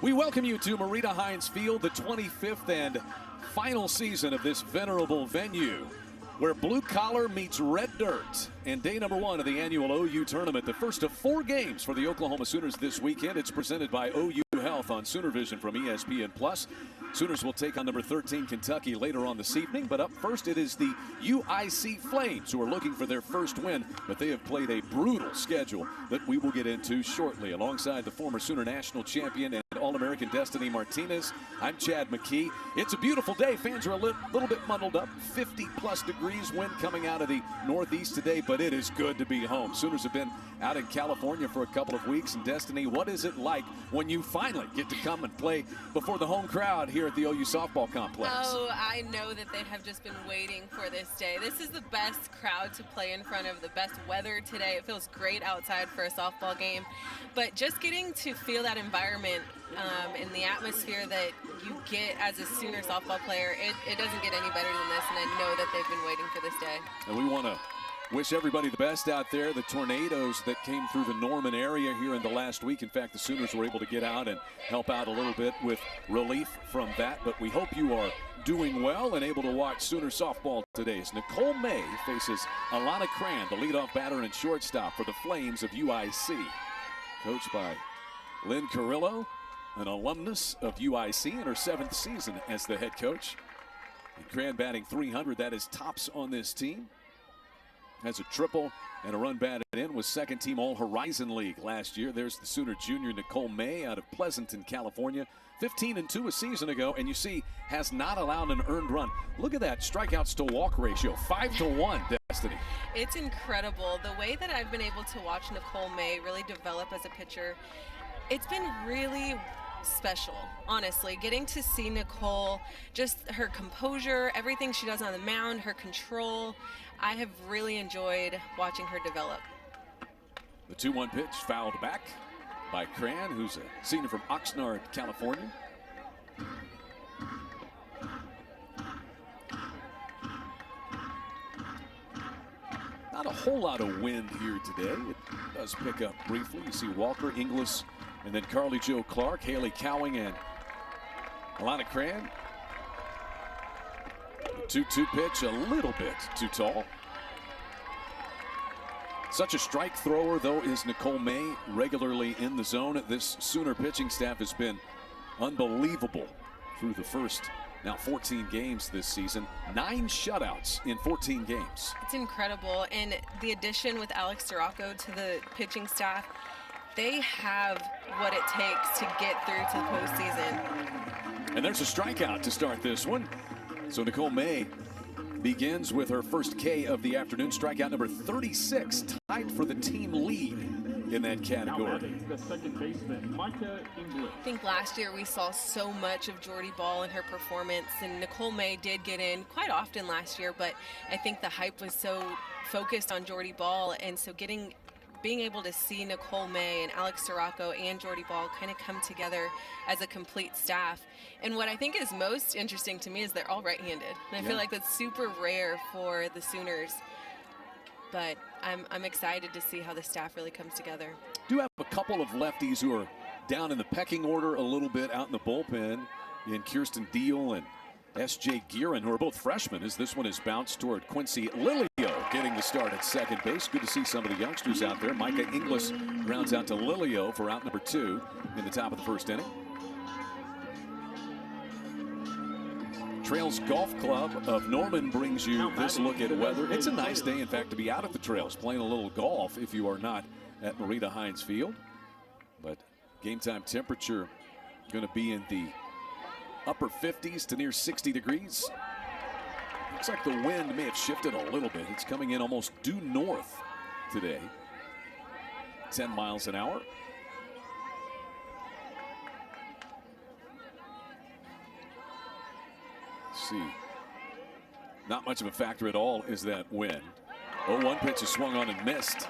We welcome you to Marita Hines Field, the 25th and final season of this venerable venue, where blue collar meets red dirt. And day number one of the annual OU tournament, the first of 4 games for the Oklahoma Sooners this weekend. It's presented by OU Health on Sooner Vision from ESPN+. Sooners will take on number 13 Kentucky later on this evening, but up first it is the UIC Flames who are looking for their first win, but they have played a brutal schedule that we will get into shortly. Alongside the former Sooner national champion and All-American Destiny Martinez, I'm Chad McKee. It's a beautiful day. Fans are a little bit muddled up. 50+ degrees, wind coming out of the northeast today, but it is good to be home. Sooners have been out in California for a couple of weeks. And Destiny, what is it like when you finally get to come and play before the home crowd here at the OU softball complex? Oh, I know that they have just been waiting for this day. This is the best crowd to play in front of, the best weather today. It feels great outside for a softball game, but just getting to feel that environment and the atmosphere that you get as a Sooner softball player, it doesn't get any better than this, and I know that they've been waiting for this day. And we want to wish everybody the best out there. The tornadoes that came through the Norman area here in the last week. In fact, the Sooners were able to get out and help out a little bit with relief from that. But we hope you are doing well and able to watch Sooner softball today as Nicole May faces Alana Cran, the leadoff batter and shortstop for the Flames of UIC. Coached by Lynn Carrillo, an alumnus of UIC in her 7th season as the head coach. And Cran batting .300, that is tops on this team. Has a triple and a run batted in, was second team All-Horizon League last year. There's the Sooner junior Nicole May out of Pleasanton, California. 15-2 a season ago, and you see has not allowed an earned run. Look at that strikeouts to walk ratio, 5-1, Destiny. It's incredible. The way that I've been able to watch Nicole May really develop as a pitcher, it's been really special, honestly. Getting to see Nicole, just her composure, everything she does on the mound, her control. I have really enjoyed watching her develop. The 2-1 pitch fouled back by Cran, who's a senior from Oxnard, California. Not a whole lot of wind here today. It does pick up briefly. You see Walker, Inglis, and then Carly Jo Clark, Haley Cowing, and Alana Cran. The 2-2 pitch, a little bit too tall. Such a strike thrower, though, is Nicole May, regularly in the zone. This Sooner pitching staff has been unbelievable through the first, now 14 games this season. 9 shutouts in 14 games. It's incredible. And the addition with Alex Sirocco to the pitching staff, they have what it takes to get through to the postseason. And there's a strikeout to start this one. So Nicole May begins with her first K of the afternoon, strikeout number 36, tied for the team lead in that category. The second baseman, Micah Inglis. I think last year we saw so much of Jordy Ball in her performance, and Nicole May did get in quite often last year, but I think the hype was so focused on Jordy Ball, and so being able to see Nicole May and Alex Sirocco and Jordy Ball kind of come together as a complete staff. And what I think is most interesting to me is they're all right-handed. And I feel like that's super rare for the Sooners. But I'm excited to see how the staff really comes together. Do have a couple of lefties who are down in the pecking order a little bit out in the bullpen, in Kirsten Deal and S.J. Guerin, who are both freshmen, as this one is bounced toward Quincy Lilio getting the start at second base. Good to see some of the youngsters out there. Micah Inglis rounds out to Lilio for out number 2 in the top of the first inning. Trails Golf Club of Norman brings you this look at weather. It's a nice day, in fact, to be out at the trails playing a little golf if you are not at Marita Hines Field. But game time temperature going to be in the upper 50s to near 60 degrees. Looks like the wind may have shifted a little bit. It's coming in almost due north today. 10 miles an hour. Let's see. Not much of a factor at all is that wind. 0-1 pitch is swung on and missed.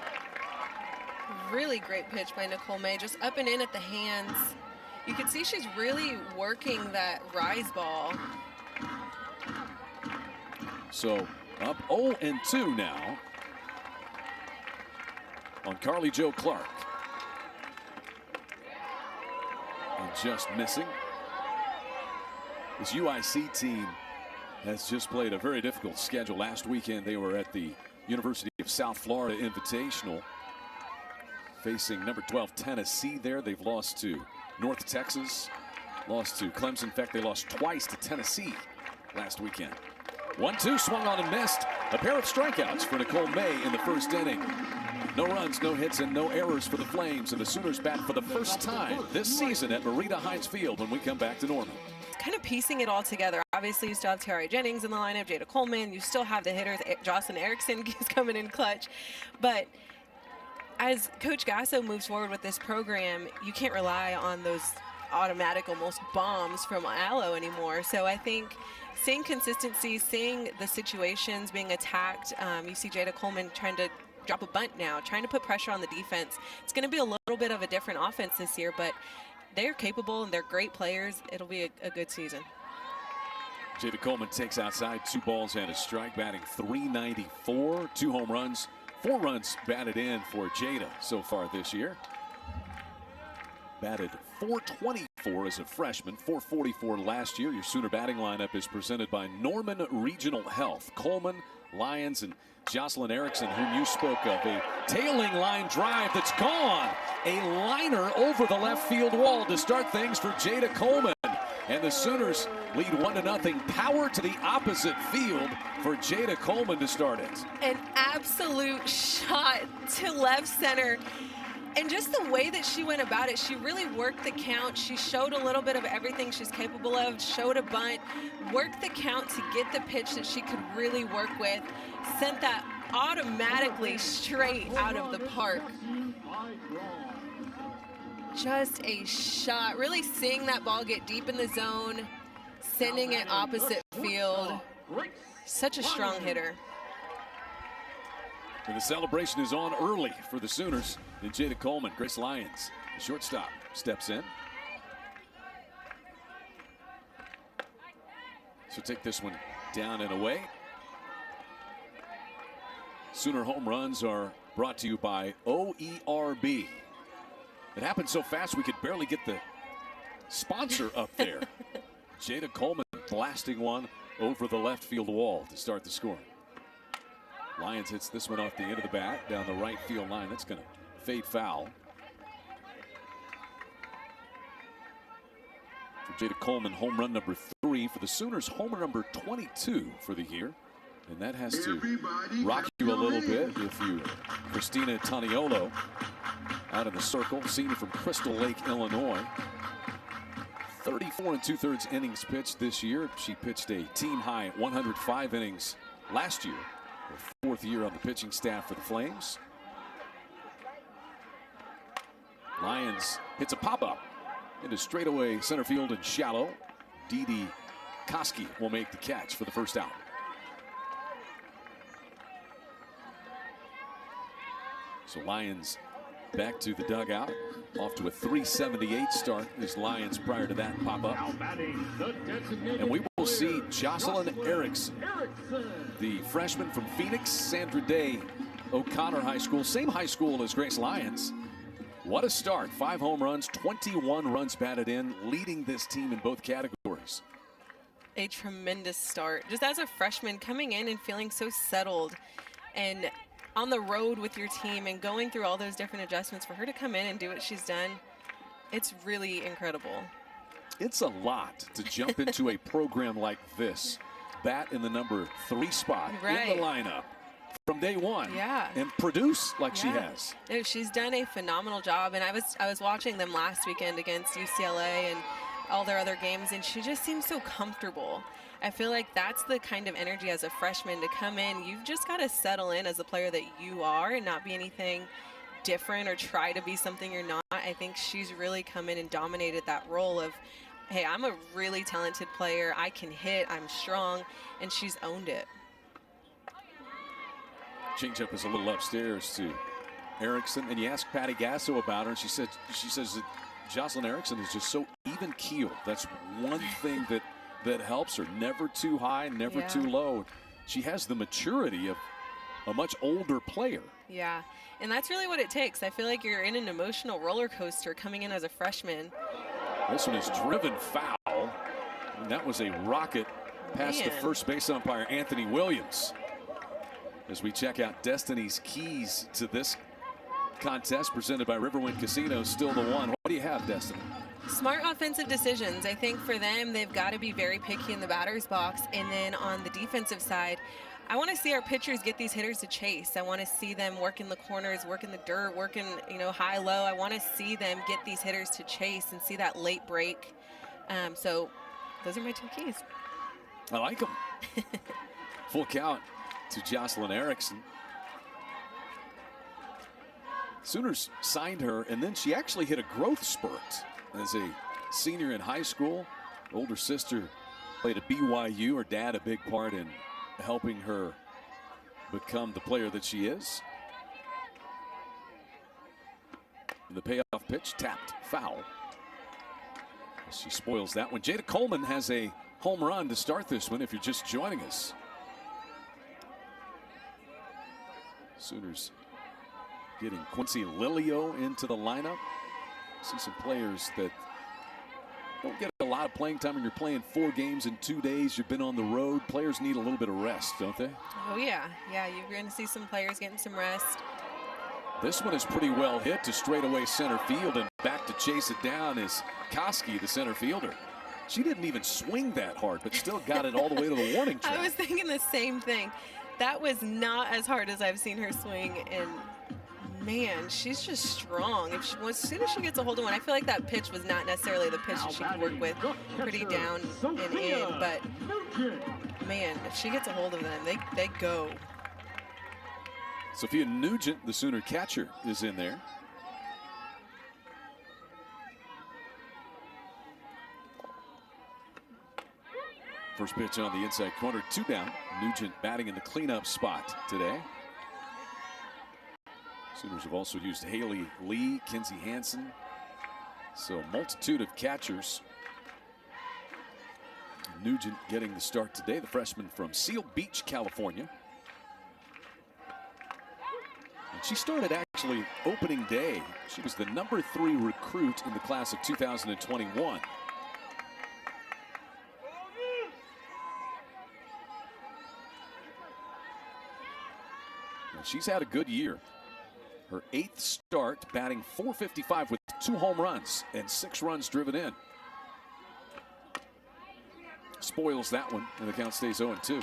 Really great pitch by Nicole May, just up and in at the hands. You can see she's really working that rise ball. So up 0-2 now on Carly Jo Clark. just missing. This UIC team has just played a very difficult schedule. Last weekend they were at the University of South Florida Invitational, facing number 12 Tennessee there. They've lost to North Texas, lost to Clemson. In fact, they lost twice to Tennessee last weekend. 1-2 swung on and missed. A pair of strikeouts for Nicole May in the first inning. No runs, no hits, and no errors for the Flames, and the Sooners bat for the first time this season at Marita Hines Field when we come back to Norman. Kind of piecing it all together. Obviously, you still have Tiara Jennings in the lineup, Jada Coleman. You still have the hitters. Jocelyn Erickson is coming in clutch. But as Coach Gasso moves forward with this program, you can't rely on those automatic almost bombs from Aloe anymore. So I think seeing consistency, seeing the situations being attacked, you see Jada Coleman trying to drop a bunt now, trying to put pressure on the defense. It's going to be a little bit of a different offense this year, but they're capable and they're great players. It'll be a good season. Jada Coleman takes outside, 2 balls and a strike, batting .394, 2 home runs, 4 runs batted in for Jada so far this year. Batted .424 as a freshman, .444 last year. Your Sooner batting lineup is presented by Norman Regional Health. Coleman, Lyons, and Jocelyn Erickson, whom you spoke of. A tailing line drive that's gone. A liner over the left field wall to start things for Jada Coleman. And the Sooners lead 1-0. Power to the opposite field for Jada Coleman to start it. An absolute shot to left center. And just the way that she went about it, she really worked the count. She showed a little bit of everything she's capable of, showed a bunt, worked the count to get the pitch that she could really work with, sent that automatically straight out of the park. Just a shot, really seeing that ball get deep in the zone, sending it opposite field. Such a strong hitter. And the celebration is on early for the Sooners. And Jada Coleman, Grace Lyons, the shortstop, steps in. So take this one down and away. Sooner home runs are brought to you by OERB. It happened so fast we could barely get the sponsor up there. Jada Coleman blasting one over the left field wall to start the scoring. Lyons hits this one off the end of the bat down the right field line. That's going to fade foul. For Jada Coleman, home run number 3 for the Sooners, home run number 22 for the year. And that has to rock you a little bit if you, Christina Taniolo, out in the circle, senior from Crystal Lake, Illinois. 34 2/3 innings pitched this year. She pitched a team-high 105 innings last year. Her 4th year on the pitching staff for the Flames. Lyons hits a pop-up into straightaway center field and shallow. Didi Koski will make the catch for the first out. So Lyons back to the dugout, off to a .378 start as Lyons prior to that pop-up. And we will see Jocelyn Erickson, the freshman from Phoenix, Sandra Day O'Connor High School, same high school as Grace Lyons. What a start. 5 home runs, 21 runs batted in, leading this team in both categories. A tremendous start. Just as a freshman, coming in and feeling so settled and on the road with your team and going through all those different adjustments, for her to come in and do what she's done, it's really incredible. It's a lot to jump into a program like this, bat in the number 3 spot in the lineup from day one, and produce like she has. No, she's done a phenomenal job, and I was watching them last weekend against UCLA and all their other games, and she just seems so comfortable. I feel like that's the kind of energy as a freshman to come in. You've just got to settle in as the player that you are and not be anything different or try to be something you're not. I think she's really come in and dominated that role of, hey, I'm a really talented player. I can hit. I'm strong. And she's owned it. Changeup is a little upstairs to Erickson. And you ask Patty Gasso about her, and she says that Jocelyn Erickson is just so even keeled. That's one thing that helps her. Never too high, never too low. She has the maturity of a much older player. Yeah, and that's really what it takes. I feel like you're in an emotional roller coaster coming in as a freshman. This one is driven foul. And that was a rocket past the first base umpire, Anthony Williams. As we check out Destiny's keys to this contest presented by Riverwind Casino, still the one. What do you have, Destiny? Smart offensive decisions. I think for them, they've got to be very picky in the batter's box. And then on the defensive side, I want to see our pitchers get these hitters to chase. I want to see them work in the corners, work in the dirt, working, high, low. I want to see them get these hitters to chase and see that late break. So those are my two keys. I like them. Full count to Jocelyn Erickson. Sooners signed her, and then she actually hit a growth spurt as a senior in high school. Older sister played at BYU. Her dad a big part in helping her become the player that she is. The payoff pitch tapped foul. She spoils that one. Jada Coleman has a home run to start this one if you're just joining us. Sooners getting Quincy Lilio into the lineup. See some players that don't get a lot of playing time when you're playing 4 games in 2 days. You've been on the road. Players need a little bit of rest, don't they? Oh, yeah. Yeah, you're going to see some players getting some rest. This one is pretty well hit to straightaway center field, and back to chase it down is Koski, the center fielder. She didn't even swing that hard, but still got it all the way to the warning track. I was thinking the same thing. That was not as hard as I've seen her swing, and man, she's just strong. As soon as she gets a hold of one, I feel like that pitch was not necessarily the pitch that she could work with pretty down and in, but man, if she gets a hold of them, they go. Sophia Nugent, the Sooner catcher, is in there. First pitch on the inside corner, 2 down. Nugent batting in the cleanup spot today. Sooners have also used Haley Lee, Kinsey Hansen. So a multitude of catchers. Nugent getting the start today, the freshman from Seal Beach, California. And she started actually opening day. She was the #3 recruit in the class of 2021. And she's had a good year. Her 8th start, batting .455 with 2 home runs and 6 runs driven in. Spoils that one, and the count stays 0-2.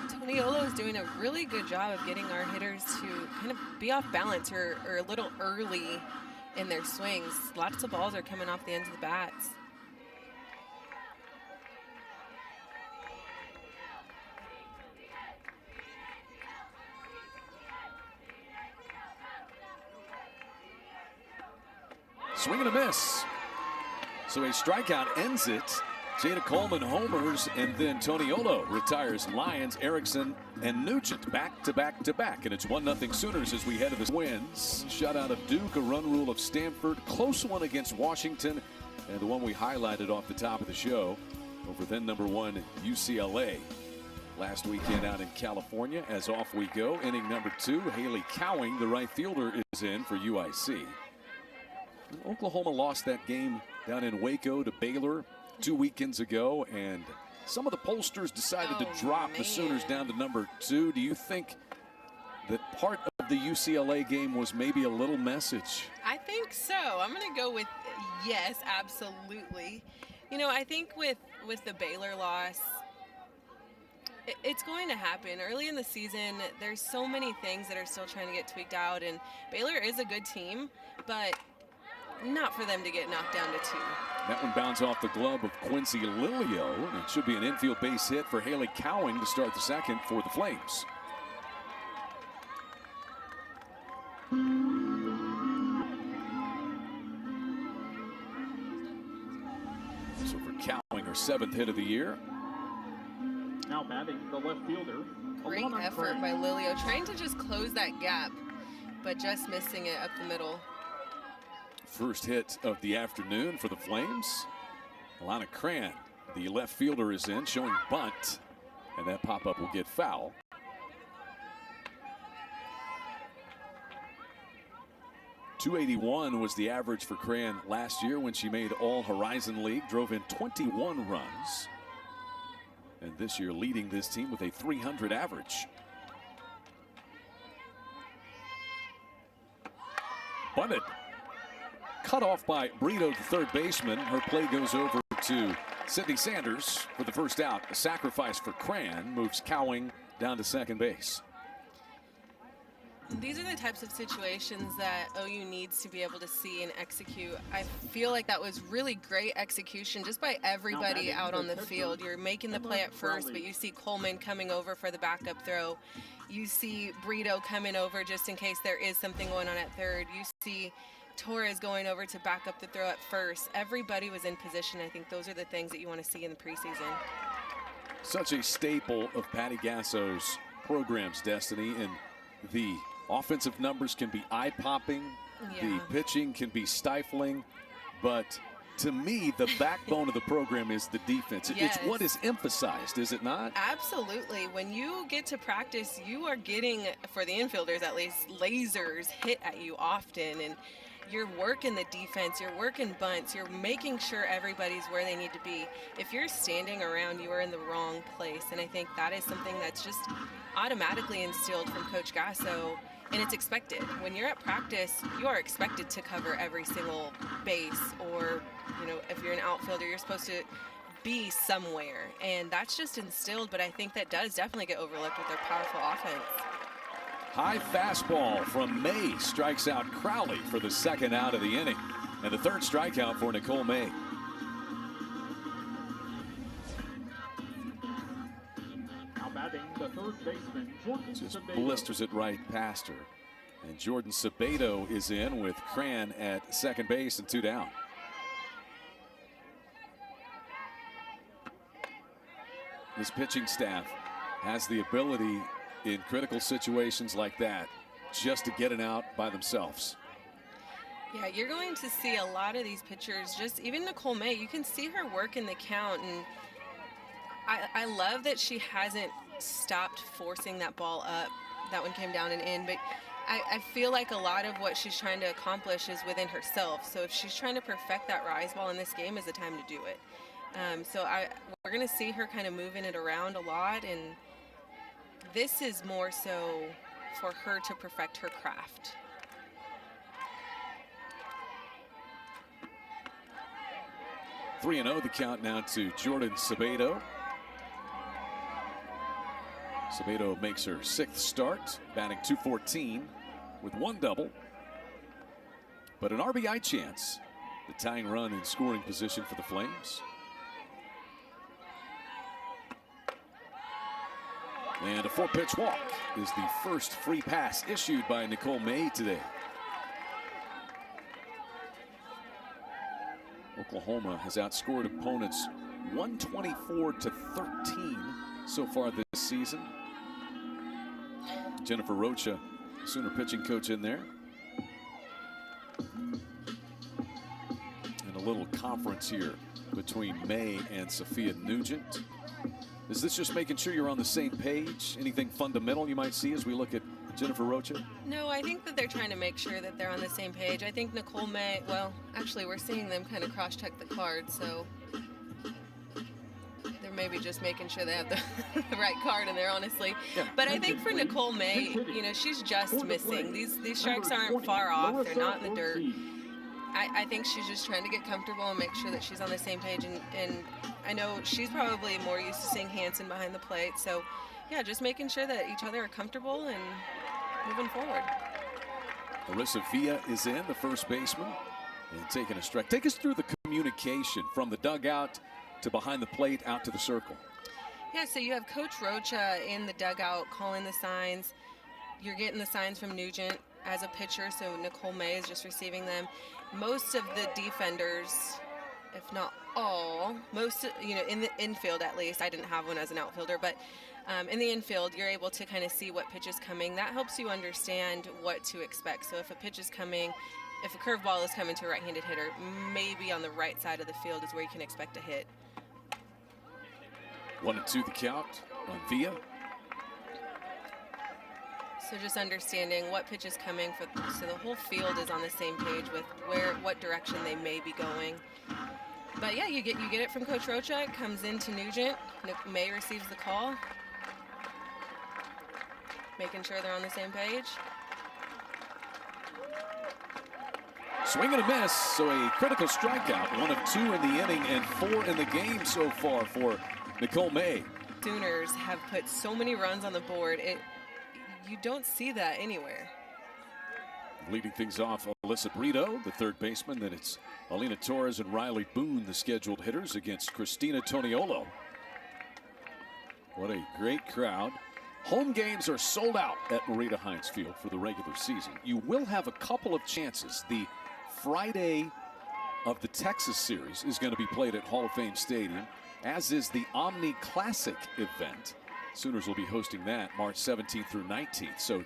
Toniolo is doing a really good job of getting our hitters to kind of be off balance or a little early in their swings. Lots of balls are coming off the ends of the bats. Swing and a miss. So a strikeout ends it. Jada Coleman homers, and then Toniolo retires. Lyons, Erickson, and Nugent back to back to back. And it's 1-0 Sooners as we head to the wins. Shutout of Duke, a run rule of Stanford. Close one against Washington. And the one we highlighted off the top of the show over then #1 UCLA. Last weekend out in California. As off we go. Inning #2. Haley Cowing, the right fielder, is in for UIC. Oklahoma lost that game down in Waco to Baylor 2 weekends ago, and some of the pollsters decided to drop the Sooners down to #2. Do you think that part of the UCLA game was maybe a little message? I think so. I'm going to go with yes, absolutely. I think with the Baylor loss, it's going to happen. Early in the season, there's so many things that are still trying to get tweaked out, and Baylor is a good team, but not for them to get knocked down to 2. That one bounced off the glove of Quincy Lilio, and it should be an infield base hit for Haley Cowing to start the second for the Flames. So for Cowing, her 7th hit of the year. Now batting the left fielder. Great effort by Lilio, trying to just close that gap, but just missing it up the middle. First hit of the afternoon for the Flames. Alana Cran, the left fielder, is in, showing bunt, and that pop-up will get foul. 281 was the average for Cran last year when she made All Horizon League, drove in 21 runs. And this year leading this team with a 300 average. Bunted. Cut off by Brito, the third baseman. Her play goes over to Sydney Sanders for the first out. A sacrifice for Cran moves Cowing down to second base. These are the types of situations that OU needs to be able to see and execute. I feel like that was really great execution just by everybody out on the field. You're making the play at first, but you see Coleman coming over for the backup throw. You see Brito coming over just in case there is something going on at third. You see Torres going over to back up the throw at first. Everybody was in position. I think those are the things that you want to see in the preseason. Such a staple of Patty Gasso's program's destiny, and the offensive numbers can be eye-popping. Yeah. The pitching can be stifling, but to me, the backbone of the program is the defense. Yes. It's what is emphasized, is it not? Absolutely. When you get to practice, you are getting, for the infielders at least, lasers hit at you often, and you're working the defense, you're working bunts, you're making sure everybody's where they need to be. If you're standing around, you are in the wrong place, and I think that is something that's just automatically instilled from Coach Gasso. And it's expected. When you're at practice, you are expected to cover every single base, or, you know, if you're an outfielder, you're supposed to be somewhere. And that's just instilled, but I think that does definitely get overlooked with their powerful offense. High fastball from May strikes out Crowley for the second out of the inning. And the third strikeout for Nicole May. The third baseman, Jordan Just Sabedo. blisters it right past her. And Jordan Sabedo is in with Cran at second base and two down. This pitching staff has the ability in critical situations like that just to get it out by themselves. Yeah, you're going to see a lot of these pitchers, just even Nicole May, you can see her work in the count, and I love that she hasn't stopped forcing that ball up. That one came down and in, but I feel like a lot of what she's trying to accomplish is within herself. So if she's trying to perfect that rise ball in this game, is the time to do it. We're going to see her kind of moving it around a lot, and this is more so for her to perfect her craft. – 3-0 the count now to Jordan Sabedo. Sabedo makes her sixth start, batting .214 with one double. But an RBI chance, the tying run in scoring position for the Flames. And a 4-pitch walk is the first free pass issued by Nicole May today. Oklahoma has outscored opponents 124-13 so far this season. Jennifer Rocha, Sooner pitching coach, in there. And a little conference here between May and Sophia Nugent. Is this just making sure you're on the same page? Anything fundamental you might see as we look at Jennifer Rocha? No, I think that they're trying to make sure that they're on the same page. I think Nicole May, well, actually we're seeing them kind of cross-check the cards, so they're maybe just making sure they have the right card in there, honestly. Yeah. But I think for Nicole May, you know, she's just missing. These strikes aren't far off. They're not in the dirt. I think she's just trying to get comfortable and make sure that she's on the same page. And I know she's probably more used to seeing Hansen behind the plate. So, yeah, just making sure that each other are comfortable and moving forward. Marissa Villa is in, the first baseman, and taking a strike. Take us through the communication from the dugout to behind the plate out to the circle. Yeah, so you have Coach Rocha in the dugout calling the signs. You're getting the signs from Nugent as a pitcher, so Nicole May is just receiving them. Most of the defenders, if not all, most, you know, in the infield at least, I didn't have one as an outfielder, but in the infield, you're able to kind of see what pitch is coming. That helps you understand what to expect. So if a pitch is coming, if a curveball is coming to a right-handed hitter, maybe on the right side of the field is where you can expect a hit. 1-2 the count on Villa. So just understanding what pitch is coming so the whole field is on the same page with what direction they may be going. But yeah, you get it from Coach Rocha. It comes into Nugent. May receives the call, making sure they're on the same page. Swing and a miss, so a critical strikeout. 1 of 2 in the inning and 4 in the game so far for Nicole May. Sooners have put so many runs on the board. You don't see that anywhere. Leading things off, Alyssa Brito, the third baseman. Then it's Alina Torres and Riley Boone, the scheduled hitters, against Christina Toniolo. What a great crowd. Home games are sold out at Marita Hines Field for the regular season. You will have a couple of chances. The Friday of the Texas series is going to be played at Hall of Fame Stadium, as is the Omni Classic event. Sooners will be hosting that March 17th through 19th. So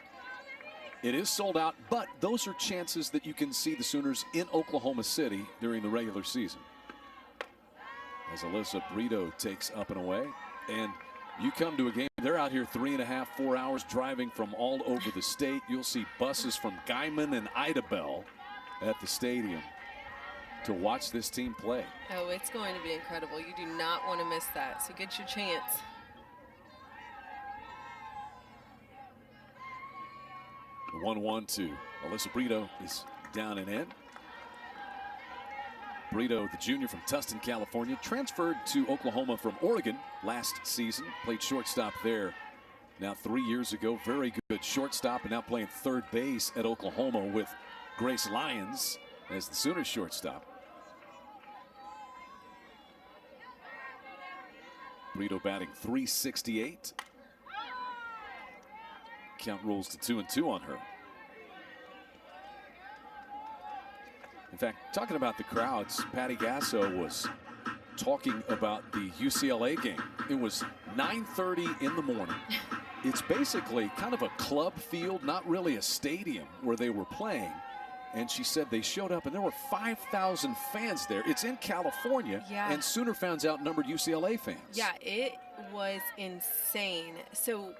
it is sold out, but those are chances that you can see the Sooners in Oklahoma City during the regular season. As Alyssa Brito takes up and away, and you come to a game, they're out here 3.5, 4 hours driving from all over the state. You'll see buses from Guyman and Idabel at the stadium to watch this team play. Oh, it's going to be incredible. You do not want to miss that, so get your chance. The 1-1 to Alyssa Brito is down and in. Brito, the junior from Tustin, California, transferred to Oklahoma from Oregon last season. Played shortstop there now 3 years ago. Very good shortstop, and now playing third base at Oklahoma with Grace Lyons as the Sooners shortstop. Brito batting .368. Count rolls to 2-2 on her. In fact, talking about the crowds, Patty Gasso was talking about the UCLA game. It was 9:30 in the morning. It's basically kind of a club field, not really a stadium where they were playing. And she said they showed up and there were 5,000 fans there. It's in California, yeah. And Sooner fans outnumbered UCLA fans. Yeah, it was insane. So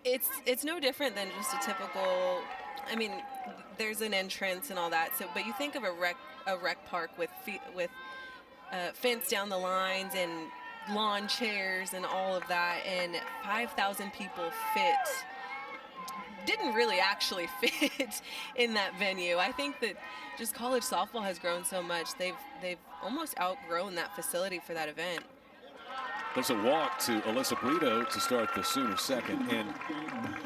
it's no different than just a typical, I mean, there's an entrance and all that. So, but you think of a rec park with fence down the lines and lawn chairs and all of that, and 5,000 people didn't really actually fit in that venue. I think that just college softball has grown so much. They've almost outgrown that facility for that event. There's a walk to Alyssa Brito to start the Sooners second, and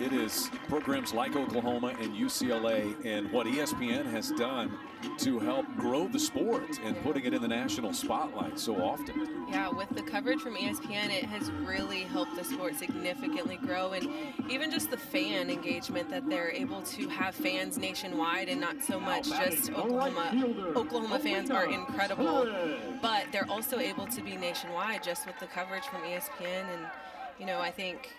it is programs like Oklahoma and UCLA and what ESPN has done to help grow the sport and putting it in the national spotlight so often. Yeah, with the coverage from ESPN, it has really helped the sport significantly grow, and even just the fan engagement that they're able to have fans nationwide and not so much just Oklahoma. Oklahoma fans are incredible, but they're also able to be nationwide just with the coverage from ESPN. And you know, I think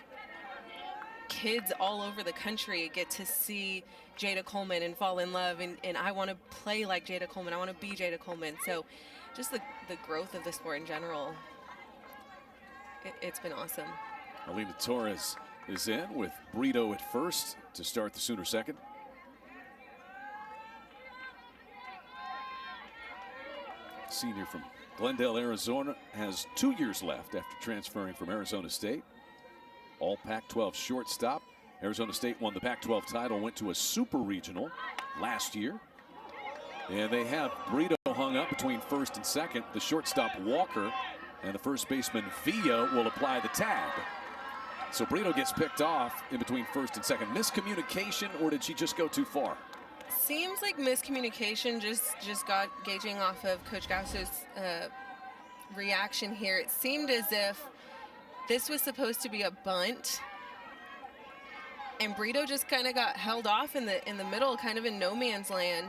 kids all over the country get to see Jada Coleman and fall in love, and I want to play like Jada Coleman. I want to be Jada Coleman. So just the growth of the sport in general, it's been awesome. Alina Torres is in with Brito at first to start the Sooner second. Senior from Glendale, Arizona, has 2 years left after transferring from Arizona State. All Pac-12 shortstop. Arizona State won the Pac-12 title, went to a super regional last year. And they have Brito hung up between first and second. The shortstop Walker and the first baseman Villa will apply the tag. So Brito gets picked off in between first and second. Miscommunication, or did she just go too far? Seems like miscommunication, just got gauging off of Coach Gasso's reaction here. It seemed as if this was supposed to be a bunt, and Brito just kind of got held off in the middle, kind of in no man's land.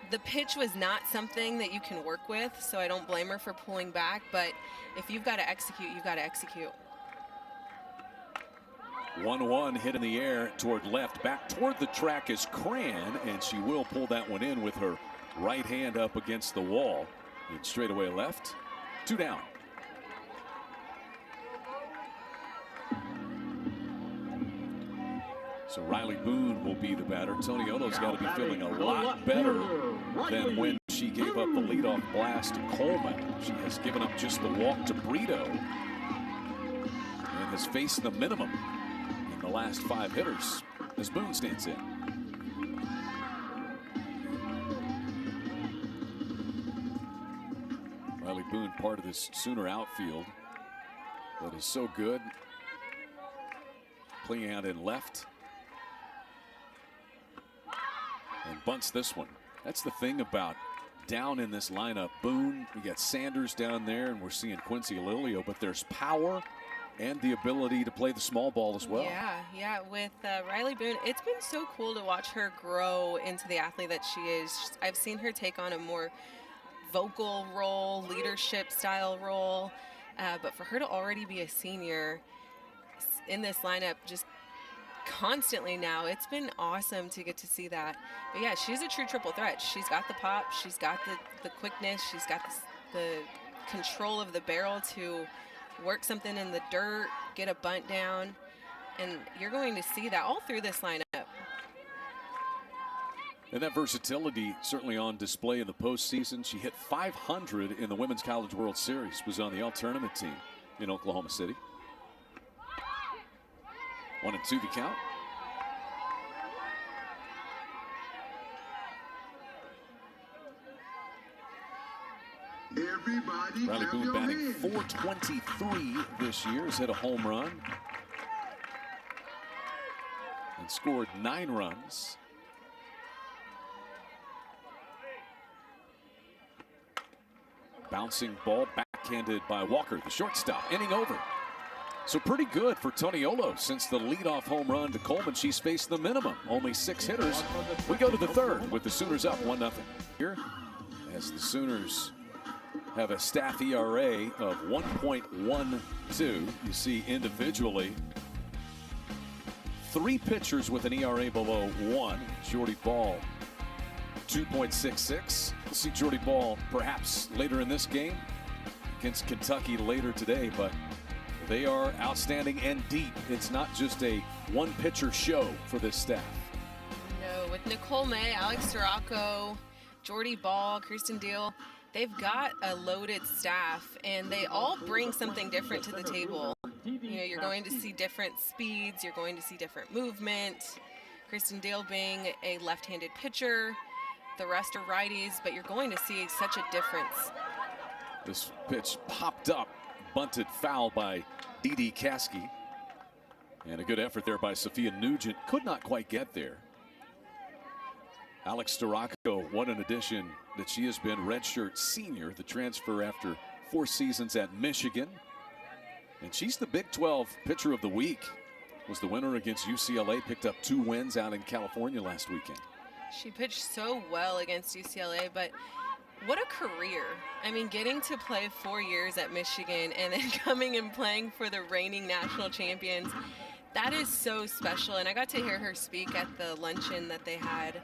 The pitch was not something that you can work with, so I don't blame her for pulling back, but if you've got to execute, you've got to execute. 1-1 hit in the air toward left. Back toward the track is Cran, and she will pull that one in with her right hand up against the wall. And straightaway left. 2 down. So Riley Boone will be the batter. Tony Olo's got to be feeling a lot better than when she gave up the leadoff blast to Coleman. She has given up just the walk to Brito and has faced the minimum in the last 5 hitters as Boone stands in. Riley Boone, part of this Sooner outfield that is so good. Playing out in left. And bunts this one. That's the thing about down in this lineup. Boone, we got Sanders down there, and we're seeing Quincy Alilio, but there's power and the ability to play the small ball as well. Yeah, with Riley Boone, it's been so cool to watch her grow into the athlete that she is. I've seen her take on a more vocal role, leadership style role, but for her to already be a senior in this lineup just constantly now, it's been awesome to get to see that. But yeah, she's a true triple threat. She's got the pop, she's got the quickness, she's got the control of the barrel to work something in the dirt, get a bunt down, and you're going to see that all through this lineup. And that versatility certainly on display in the postseason. She hit .500 in the Women's College World Series, was on the all-tournament team in Oklahoma City. 1-2 the count. Riley Boone batting .423 this year, has hit a home run and scored 9 runs. Bouncing ball backhanded by Walker, the shortstop. Inning over. So pretty good for Tony Olo. Since the leadoff home run to Coleman, she's faced the minimum. Only 6 hitters. We go to the third with the Sooners up 1-0. Here, as the Sooners have a staff ERA of 1.12. You see individually 3 pitchers with an ERA below 1. Jordy Ball, 2.66. We'll see Jordy Ball perhaps later in this game against Kentucky later today, but they are outstanding and deep. It's not just a one-pitcher show for this staff. No, with Nicole May, Alex Sirocco, Jordy Ball, Kirsten Deal, they've got a loaded staff, and they all bring something different to the table. You know, you're going to see different speeds, you're going to see different movement. Kirsten Deal being a left-handed pitcher, the rest are righties, but you're going to see such a difference. This pitch popped up, bunted foul by Dee Caskey. And a good effort there by Sophia Nugent. Could not quite get there. Alex Sirocco, what an addition that she has been. Redshirt senior, the transfer after 4 seasons at Michigan. And she's the Big 12 pitcher of the week. Was the winner against UCLA, picked up 2 wins out in California last weekend. She pitched so well against UCLA, but what a career. I mean, getting to play 4 years at Michigan and then coming and playing for the reigning national champions, that is so special. And I got to hear her speak at the luncheon that they had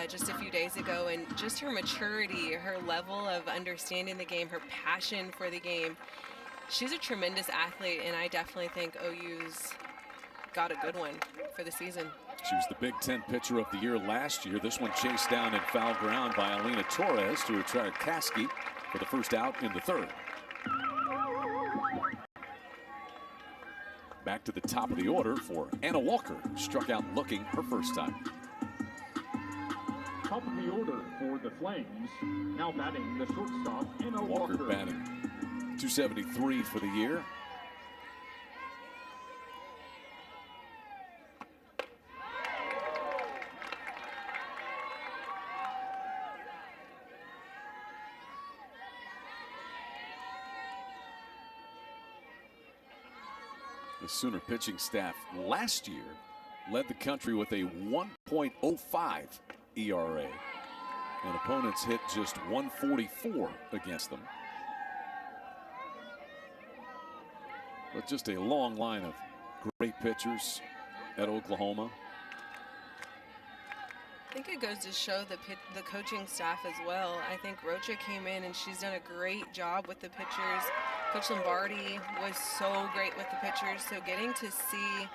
just a few days ago, and just her maturity, her level of understanding the game, her passion for the game. She's a tremendous athlete, and I definitely think OU's got a good one for the season. She was the Big Ten Pitcher of the Year last year. This one chased down in foul ground by Alina Torres to retire Caskey for the first out in the third. Back to the top of the order for Anna Walker, who struck out looking her first time. Top of the order for the Flames. Now batting the shortstop, Anna Walker Walker. batting .273 for the year. The Sooner pitching staff last year led the country with a 1.05 ERA. And opponents hit just 144 against them. But just a long line of great pitchers at Oklahoma. I think it goes to show the coaching staff as well. I think Rocha came in and she's done a great job with the pitchers. Coach Lombardi was so great with the pitchers. So getting to see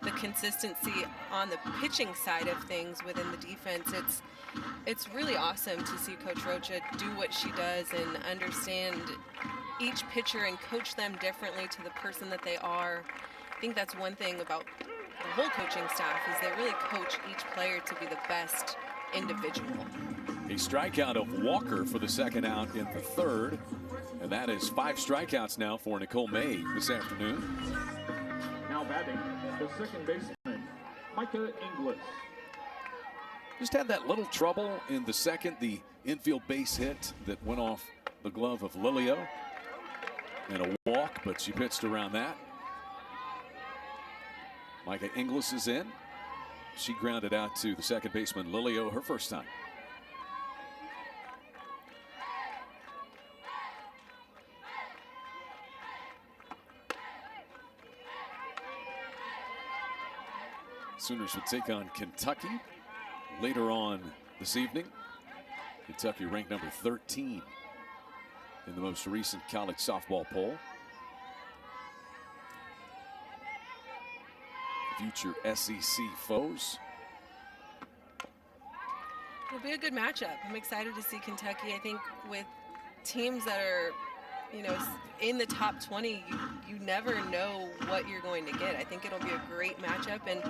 the consistency on the pitching side of things within the defense. It's really awesome to see Coach Rocha do what she does and understand each pitcher and coach them differently to the person that they are. I think that's one thing about the whole coaching staff, is they really coach each player to be the best individual. A strikeout of Walker for the second out in the third. And that is 5 strikeouts now for Nicole May this afternoon. Now batting, the second baseman, Micah Inglis. Just had that little trouble in the second, the infield base hit that went off the glove of Lilio. And a walk, but she pitched around that. Micah Inglis is in. She grounded out to the second baseman Lilio her first time. Sooners would take on Kentucky later on this evening. Kentucky ranked number 13 in the most recent college softball poll. Future SEC foes. It'll be a good matchup. I'm excited to see Kentucky. I think with teams that are, in the top 20, you never know what you're going to get. I think it'll be a great matchup. And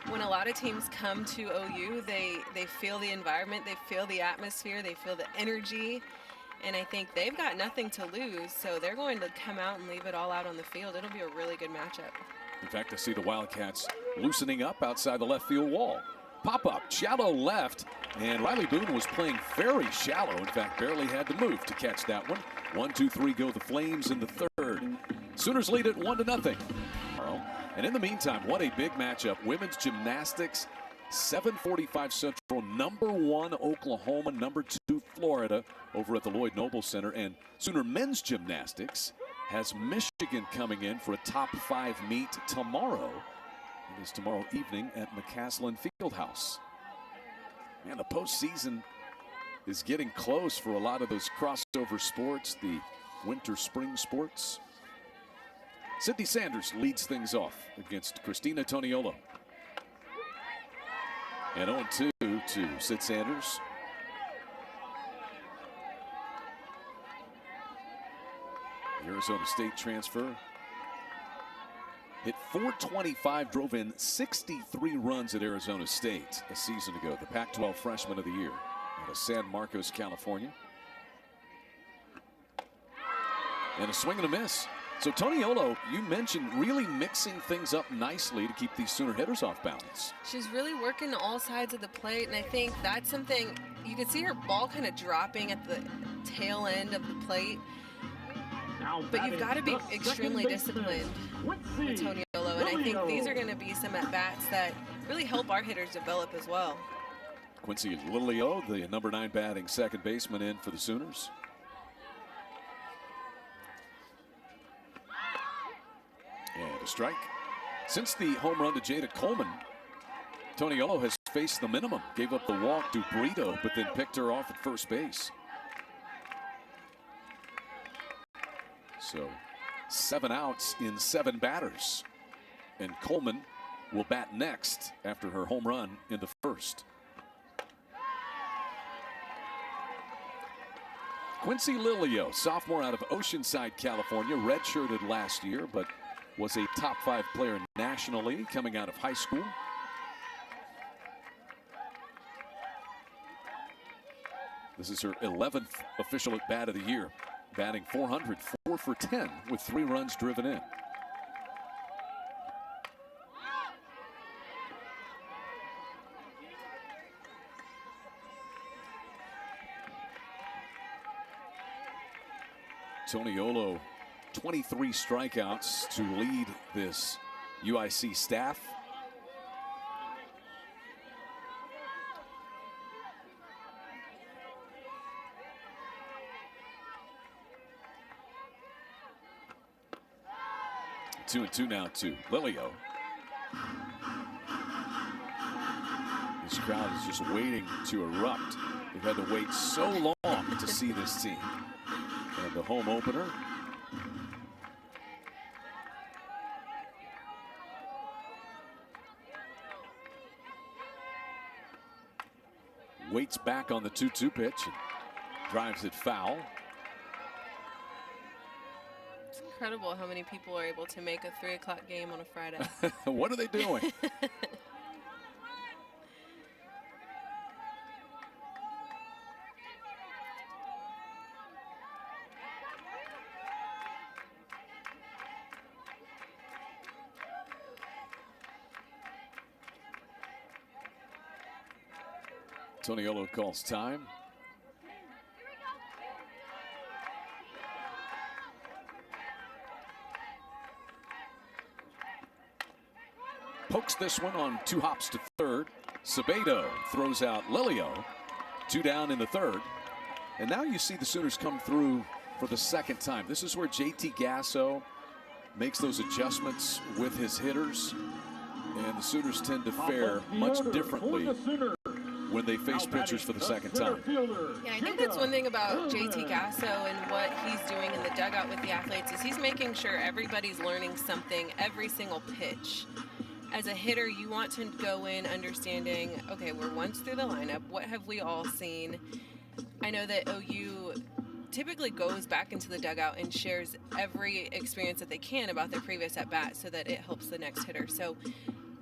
when a lot of teams come to OU, they feel the environment, they feel the atmosphere, they feel the energy. And I think they've got nothing to lose, so they're going to come out and leave it all out on the field. It'll be a really good matchup. In fact, I see the Wildcats loosening up outside the left field wall. Pop up, shallow left, and Riley Boone was playing very shallow. In fact, barely had to move to catch that one. 1-2-3 go the Flames in the third. Sooners lead it 1-0. And in the meantime, what a big matchup. Women's gymnastics, 7:45 Central, number 1 Oklahoma, number 2 Florida over at the Lloyd Noble Center. And Sooner men's gymnastics has Michigan coming in for a top 5 meet tomorrow. It is tomorrow evening at McCaslin Fieldhouse. Man, the postseason is getting close for a lot of those crossover sports, the winter-spring sports. Sydney Sanders leads things off against Christina Toniolo. And 0-2 to Sid Sanders. The Arizona State transfer hit .425, drove in 63 runs at Arizona State a season ago. The Pac-12 Freshman of the Year out of San Marcos, California. And a swing and a miss. So Toniolo, you mentioned really mixing things up nicely to keep these Sooner hitters off balance. She's really working all sides of the plate, and I think that's something, you can see her ball kind of dropping at the tail end of the plate. But you've got to be extremely disciplined with Toniolo, and I think these are going to be some at-bats that really help our hitters develop as well. Quincy Lilio, the number 9 batting second baseman, in for the Sooners. And a strike. Since the home run to Jada Coleman, Toniolo has faced the minimum. Gave up the walk to Brito, but then picked her off at first base. So 7 outs in 7 batters. And Coleman will bat next after her home run in the first. Quincy Lilio, sophomore out of Oceanside, California, redshirted last year, but was a top 5 player nationally coming out of high school. This is her 11th official at bat of the year. Batting .400, 4 for 10 with 3 runs driven in. Toniolo, 23 strikeouts to lead this UIC staff. Two and two now to Lilio. This crowd is just waiting to erupt. They've had to wait so long to see this team. And the home opener. waits back on the 2-2 pitch and drives it foul. It's incredible how many people are able to make a 3 o'clock game on a Friday. What are they doing? Toniolo calls time. Pokes this one on 2 hops to third. Sabedo throws out Lilio. 2 down in the third. And now you see the Sooners come through for the second time. This is where JT Gasso makes those adjustments with his hitters. And the Sooners tend to fare much differently when they face pitchers for the second time. Yeah, I think that's one thing about JT Gasso and what he's doing in the dugout with the athletes is he's making sure everybody's learning something every single pitch. As a hitter, you want to go in understanding, okay, we're once through the lineup. What have we all seen? I know that OU typically goes back into the dugout and shares every experience that they can about their previous at-bat so that it helps the next hitter. So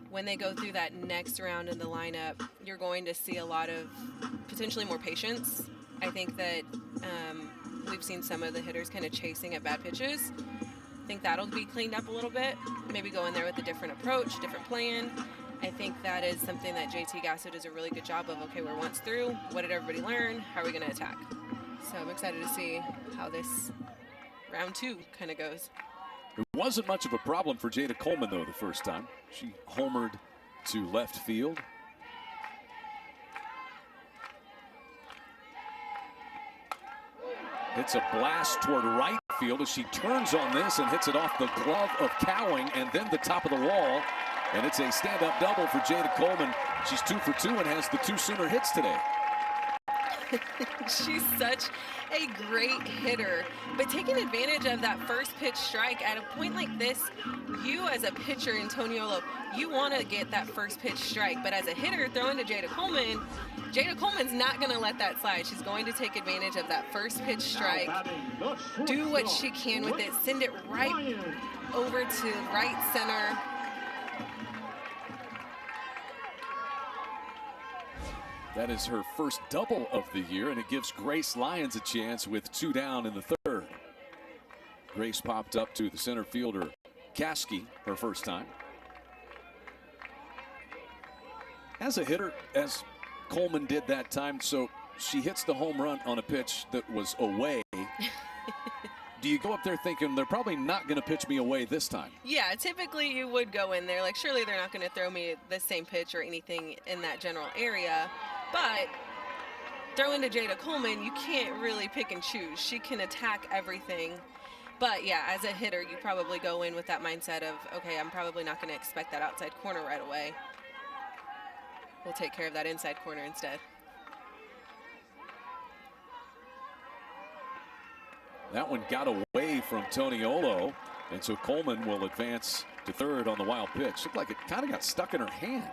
when they go through that next round in the lineup, you're going to see a lot of potentially more patience. I think that we've seen some of the hitters kind of chasing at bad pitches. I think that'll be cleaned up a little bit. Maybe go in there with a different approach, different plan. I think that is something that JT Gasso does a really good job of. Okay, we're once through. What did everybody learn? How are we going to attack? So I'm excited to see how this round 2 kind of goes. It wasn't much of a problem for Jada Coleman, though, the first time. She homered to left field. It's a blast toward right field as she turns on this and hits it off the glove of Cowing and then the top of the wall. And it's a stand-up double for Jada Coleman. She's 2 for 2 and has the 2 Sooner hits today. She's such a great hitter, but taking advantage of that first pitch strike at a point like this, you as a pitcher in Toniolo, you want to get that first pitch strike, but as a hitter throwing to Jada Coleman's not going to let that slide. She's going to take advantage of that first pitch strike, do what she can with it, send it right over to right center. That is her first double of the year, and it gives Grace Lyons a chance with 2 down in the third. Grace popped up to the center fielder, Caskey, her first time. As a hitter, as Coleman did that time, so she hits the home run on a pitch that was away. Do you go up there thinking they're probably not going to pitch me away this time? Yeah, typically you would go in there like, surely they're not going to throw me the same pitch or anything in that general area. But throwing to Jada Coleman, you can't really pick and choose. She can attack everything. But yeah, as a hitter, you probably go in with that mindset of, okay, I'm probably not going to expect that outside corner right away. We'll take care of that inside corner instead. That one got away from Toniolo, and so Coleman will advance to third on the wild pitch. Looked like it kind of got stuck in her hand.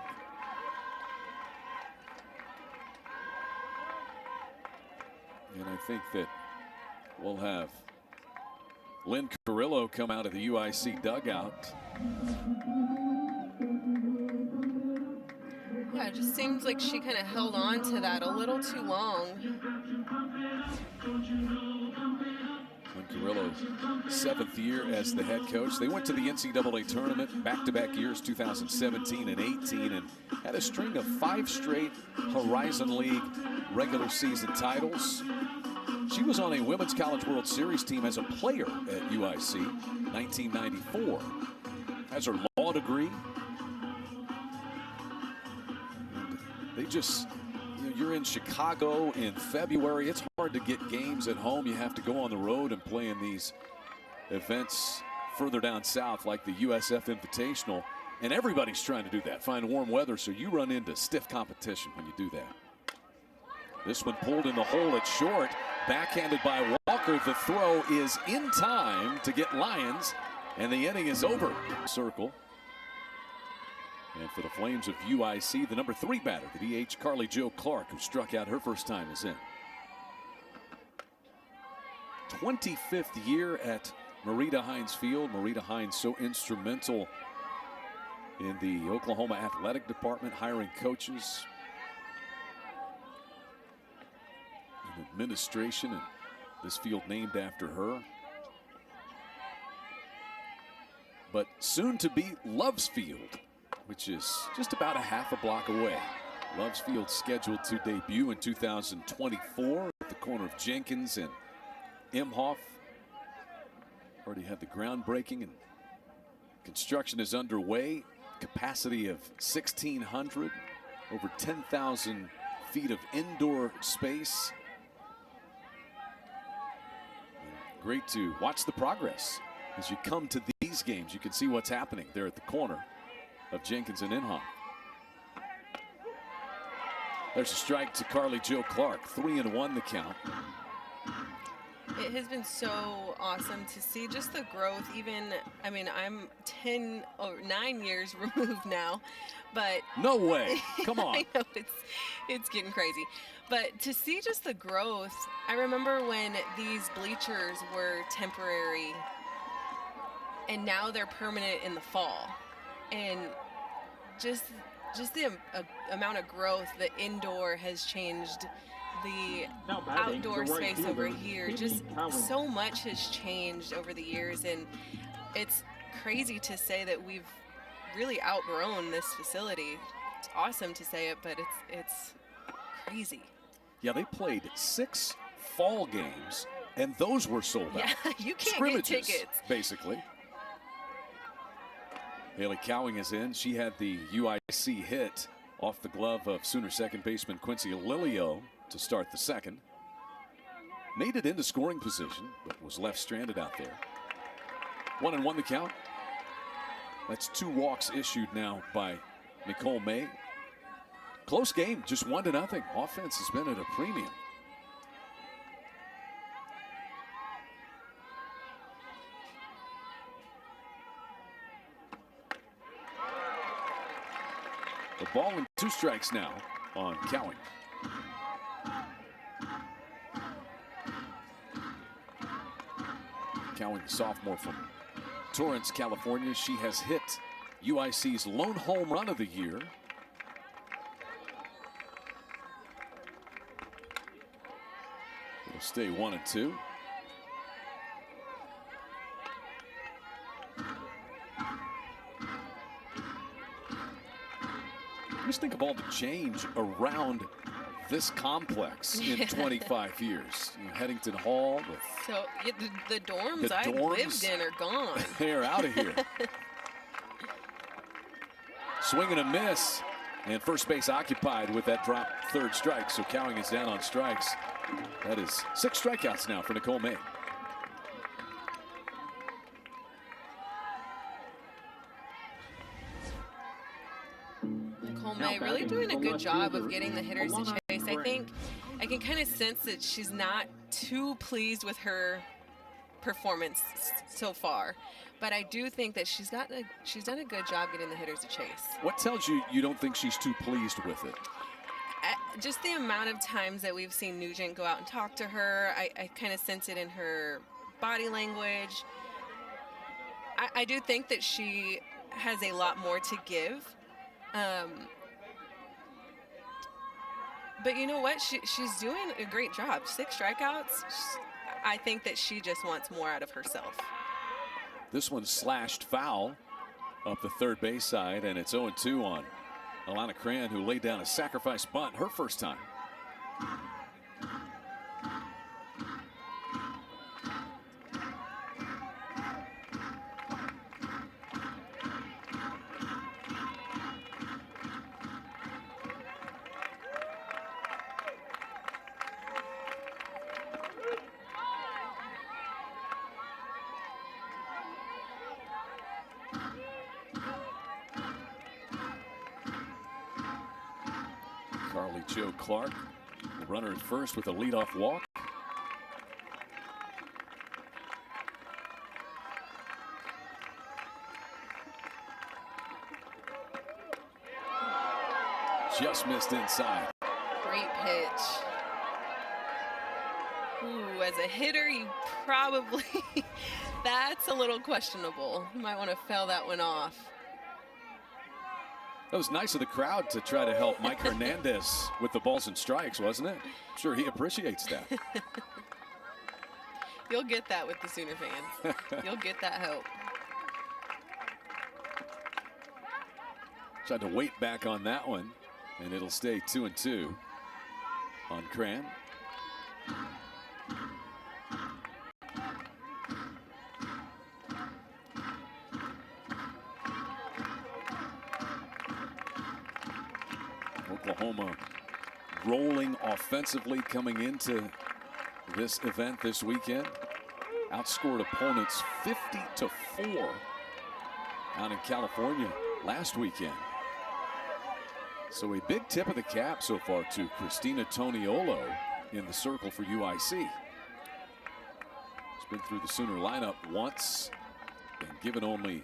And I think that we'll have Lynn Carrillo come out of the UIC dugout. Yeah, it just seems like she kind of held on to that a little too long. Lynn Carrillo's 7th year as the head coach. They went to the NCAA tournament back-to-back years, 2017 and 18, and had a string of 5 straight Horizon League regular season titles. She was on a Women's College World Series team as a player at UIC, 1994. Has her law degree. And they just, you're in Chicago in February. It's hard to get games at home. You have to go on the road and play in these events further down south like the USF Invitational. And everybody's trying to do that, find warm weather, so you run into stiff competition when you do that. This one pulled in the hole at short, backhanded by Walker. The throw is in time to get Lyons, and the inning is over. Circle. And for the Flames of UIC, the number 3 batter, the DH Carly Jo Clark, who struck out her first time, is in. 25th year at Marita Hines Field. Marita Hines so instrumental in the Oklahoma athletic department, hiring coaches and administration, and this field named after her. But soon to be Love's Field, which is just about a half a block away. Love's Field scheduled to debut in 2024 at the corner of Jenkins and Imhoff. Already had the groundbreaking and construction is underway. Capacity of 1,600, over 10,000 feet of indoor space. And great to watch the progress. As you come to these games, you can see what's happening there at the corner of Jenkins and Imhoff. There's a strike to Carly Jo Clark, 3-1 the count. It has been so awesome to see just the growth. Even, I mean, I'm 9 years removed now, but no way. Come on. I know it's getting crazy, but to see just the growth. I remember when these bleachers were temporary, and now they're permanent in the fall, and just the amount of growth. The indoor has changed. The outdoor space over here, just so much has changed over the years, and it's crazy to say that we've really outgrown this facility. It's awesome to say it, but it's crazy. Yeah, they played 6 fall games, and those were sold out. Yeah, you can't Scrimmages, get tickets. Basically. Haley Cowing is in. She had the UIC hit off the glove of Sooner second baseman Quincy Lilio to start the second. Made it into scoring position, but was left stranded out there. 1-1 the count. That's 2 walks issued now by Nicole May. Close game, just 1-0. Offense has been at a premium. The ball and 2 strikes now on Cowing. Cowing, sophomore from Torrance, California. She has hit UIC's lone home run of the year. It'll stay 1-2. Just think of all the change around this complex in 25 years. You know, Headington Hall. So yeah, the dorms I lived in are gone. They're out of here. Swing and a miss. And first base occupied with that drop third strike. So Cowing is down on strikes. That is 6 strikeouts now for Nicole May. Nicole May really doing a good job of getting the hitters to chase. I think I can kind of sense that she's not too pleased with her performance so far, but I do think that she's done a good job getting the hitters to chase. What tells you you don't think she's too pleased with it? Just the amount of times that we've seen Nugent go out and talk to her. I kind of sense it in her body language. I do think that she has a lot more to give. But you know what? She's doing a great job. 6 strikeouts. I think that she just wants more out of herself. This one slashed foul up the third base side, and it's 0-2 on Alana Cran, who laid down a sacrifice bunt her first time. Carly Jo Clark, the runner at first with a leadoff walk. just missed inside. Great pitch. Ooh, as a hitter, you probably, that's a little questionable. You might want to foul that one off. That was nice of the crowd to try to help Mike Hernandez with the balls and strikes, wasn't it? I'm sure he appreciates that. You'll get that with the Sooner fans. You'll get that help. Tried to wait back on that one, and it'll stay 2-2 on Cran. Oklahoma rolling offensively coming into this event this weekend. Outscored opponents 50-4 out in California last weekend. So a big tip of the cap so far to Christina Toniolo in the circle for UIC. She's been through the Sooner lineup once and given only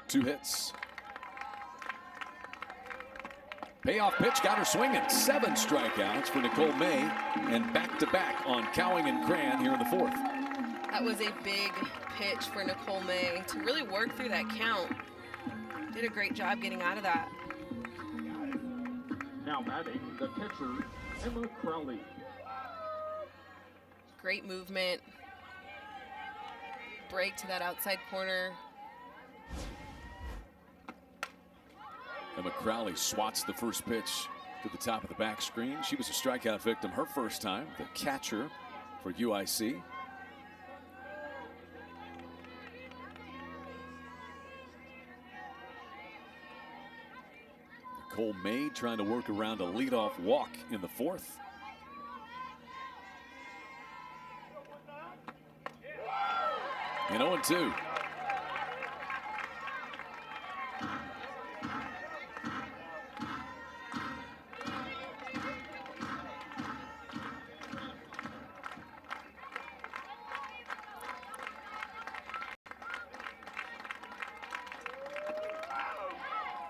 2 hits. Payoff pitch got her swinging. 7 strikeouts for Nicole May, and back-to-back on Cowing and Cran here in the 4th. That was a big pitch for Nicole May to really work through that count. Did a great job getting out of that. Now batting, the pitcher, Emma Crowley. Great movement. Break to that outside corner. Emma Crowley swats the first pitch to the top of the back screen. She was a strikeout victim her first time, the catcher for UIC. Nicole May trying to work around a leadoff walk in the 4th. And 0-2.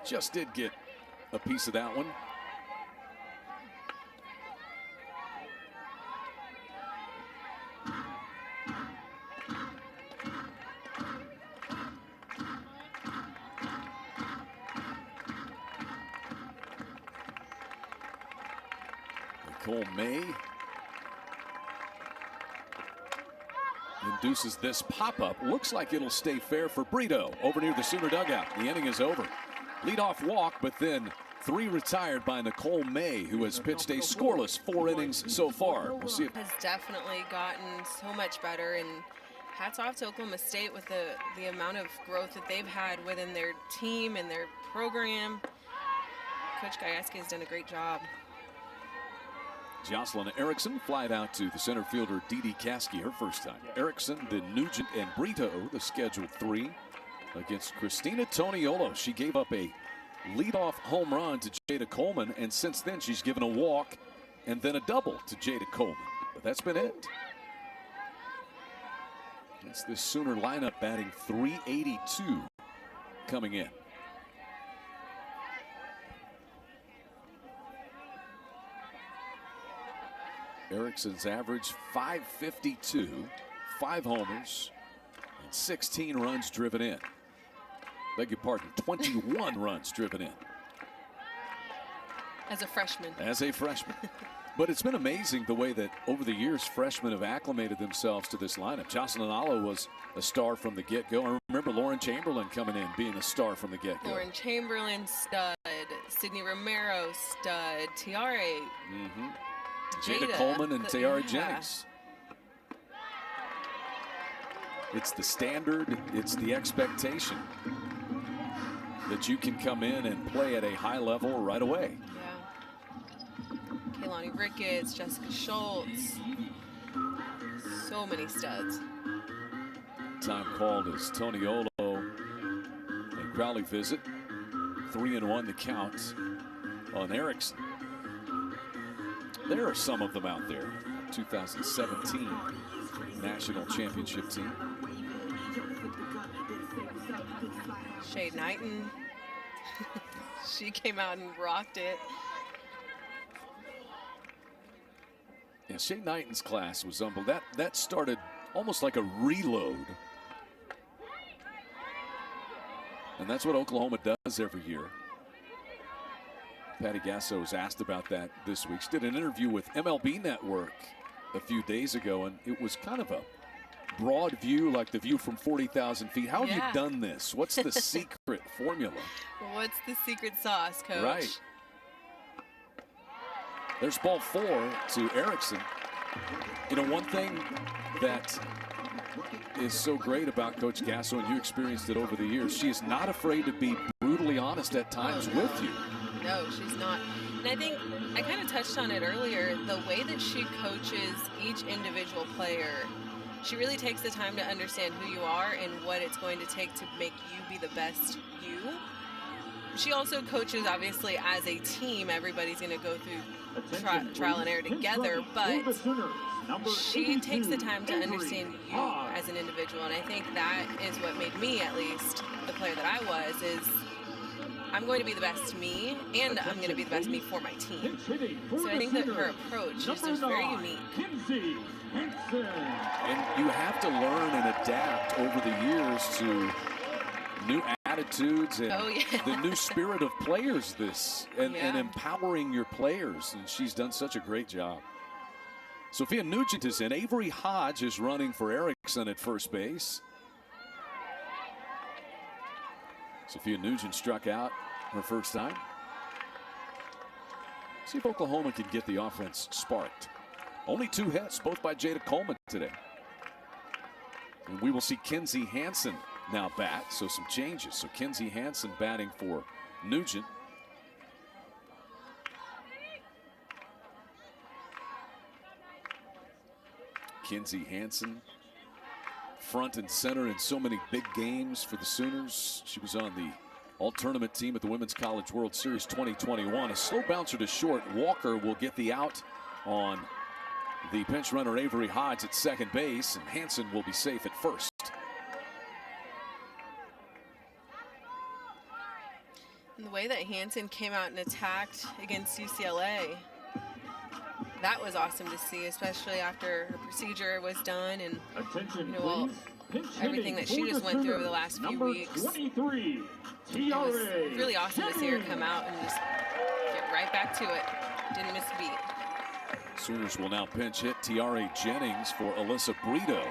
Just did get a piece of that one. Nicole May induces this pop-up. Looks like it'll stay fair for Brito over near the Sooner dugout. The inning is over. Leadoff walk, but then 3 retired by Nicole May, who has pitched a scoreless 4 innings so far. We'll see if has definitely gotten so much better, and hats off to Oklahoma State with the amount of growth that they've had within their team and their program. Coach Gajewski has done a great job. Jocelyn Erickson flied out to the center fielder Didi Caskey her first time. Erickson, then Nugent and Brito, the scheduled 3 against Christina Toniolo. She gave up a leadoff home run to Jada Coleman, and since then she's given a walk and then a double to Jada Coleman. But that's been it. It's this Sooner lineup batting .382 coming in. Erickson's average .552, 5 homers, and 16 runs driven in. Beg your pardon, 21 runs driven in. As a freshman. As a freshman. But it's been amazing the way that over the years freshmen have acclimated themselves to this lineup. Jocelyn Allo was a star from the get-go. I remember Lauren Chamberlain coming in being a star from the get-go. Lauren Chamberlain, stud. Sydney Romero, stud. Tiare. Jada Coleman and Tiara Jennings. It's the standard, it's the expectation that you can come in and play at a high level right away. Yeah. Kaylani Ricketts, Jessica Schultz. So many studs. Time called as Toniolo and Crowley visit. 3-1 the count on Erickson. There are some of them out there. 2017 National Championship team. Shade Knighton. She came out and rocked it. Yeah, Shay Knighton's class was unbelievable. That started almost like a reload. And that's what Oklahoma does every year. Patty Gasso was asked about that this week. She did an interview with MLB Network a few days ago, and it was kind of a broad view, like the view from 40,000 feet. How have you done this? What's the secret formula? What's the secret sauce, Coach? Right. There's ball 4 to Erickson. You know, one thing that is so great about Coach Gasso, and you experienced it over the years, she is not afraid to be brutally honest at times with you. No, she's not. And I think I kind of touched on it earlier, the way that she coaches each individual player, she really takes the time to understand who you are and what it's going to take to make you be the best you. She also coaches, obviously, as a team. Everybody's going to go through trial and error together, but she takes the time to understand you as an individual. And I think that is what made me, at least, the player that I was, is I'm going to be the best me, and I'm going to be the best me for my team. So I think that her approach is just very unique. And you have to learn and adapt over the years to new attitudes and the new spirit of players and empowering your players. And she's done such a great job. Sophia Nugent is in. Avery Hodge is running for Erickson at first base. Sophia Nugent struck out her first time. See if Oklahoma can get the offense sparked. Only 2 hits, both by Jada Coleman today. And we will see Kinsey Hansen now bat, so some changes. So Kinsey Hansen batting for Nugent. Kinsey Hansen, front and center in so many big games for the Sooners. She was on the all-tournament team at the Women's College World Series 2021. A slow bouncer to short. Walker will get the out on the pinch runner Avery Hodge at second base, and Hansen will be safe at first. And the way that Hansen came out and attacked against UCLA, that was awesome to see, especially after her procedure was done and everything that she just went through over the last few weeks. It was really awesome to see her come out and just get right back to it. Didn't miss a beat. Sooners will now pinch hit Tiare Jennings for Alyssa Brito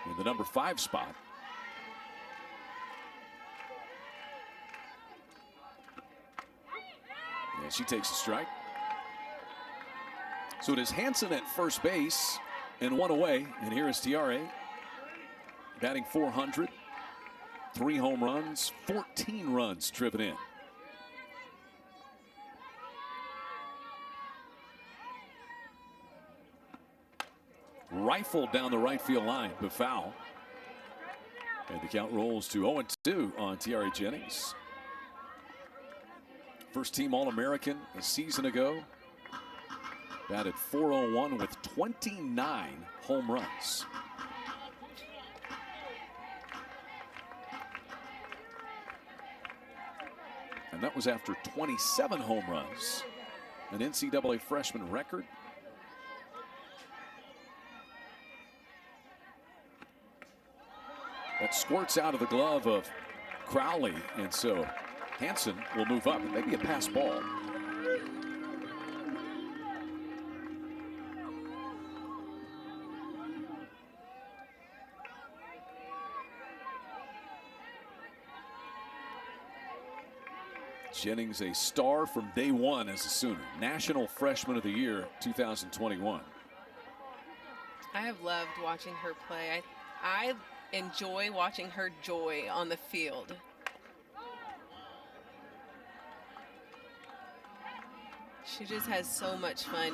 in the number 5 spot. And she takes a strike. So it is Hansen at first base and 1 away. And here is Tiare batting .400, 3 home runs, 14 runs driven in. Rifled down the right field line, but foul. And the count rolls to 0-2 on Tiare Jennings. First team All-American a season ago. Batted .401 with 29 home runs. And that was after 27 home runs. An NCAA freshman record. That squirts out of the glove of Crowley, and so Hansen will move up. It may be a pass ball. Jennings, a star from day one as a Sooner. National Freshman of the Year 2021. I have loved watching her play. I enjoy watching her joy on the field. She just has so much fun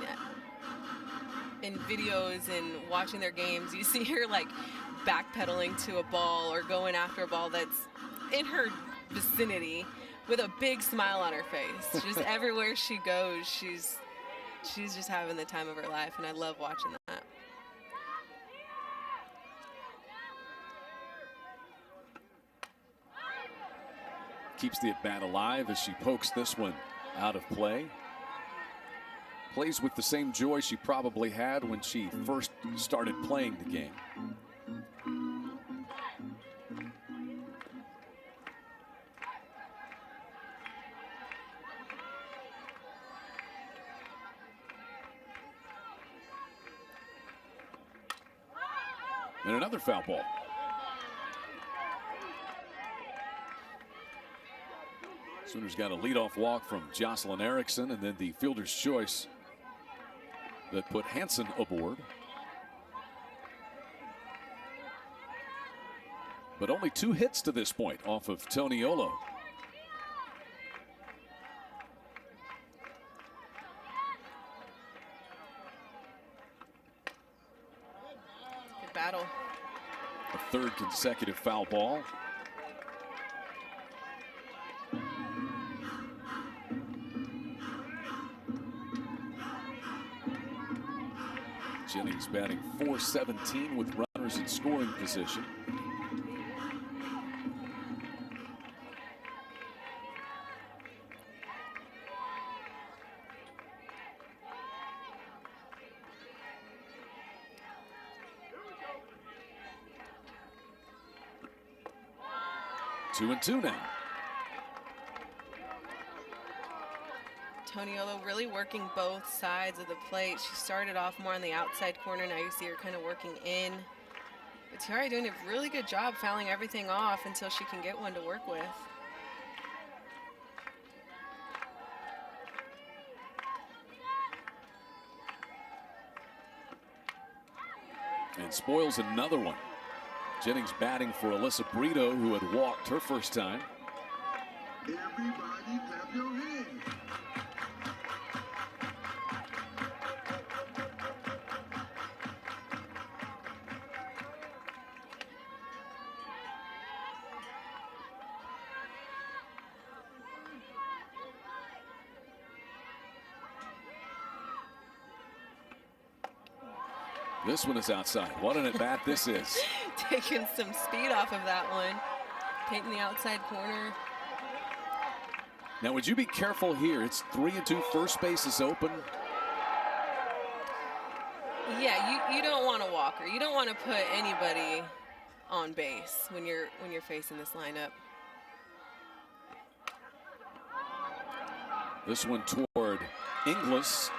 in videos and watching their games. You see her like backpedaling to a ball or going after a ball that's in her vicinity with a big smile on her face. Just everywhere she goes, she's just having the time of her life, and I love watching that. keeps the at-bat alive as she pokes this one out of play. Plays with the same joy she probably had when she first started playing the game. And another foul ball. Sooners got a leadoff walk from Jocelyn Erickson, and then the fielder's choice that put Hansen aboard. But only 2 hits to this point off of Toniolo. Good battle. A 3rd consecutive foul ball. Jennings batting .417 with runners in scoring position. Two and two now. Toniolo really working both sides of the plate. She started off more on the outside corner. Now you see her kind of working in. But Tiare doing a really good job fouling everything off until she can get one to work with. And spoils another one. Jennings batting for Alyssa Brito, who had walked her first time. Everybody clap your hands. This one is outside. What an at-bat this is. Taking some speed off of that one. Painting the outside corner. Now, would you be careful here? It's 3-2. First base is open. Yeah, you don't want to walk her. You don't want to put anybody on base when you're facing this lineup. This one toward Inglis.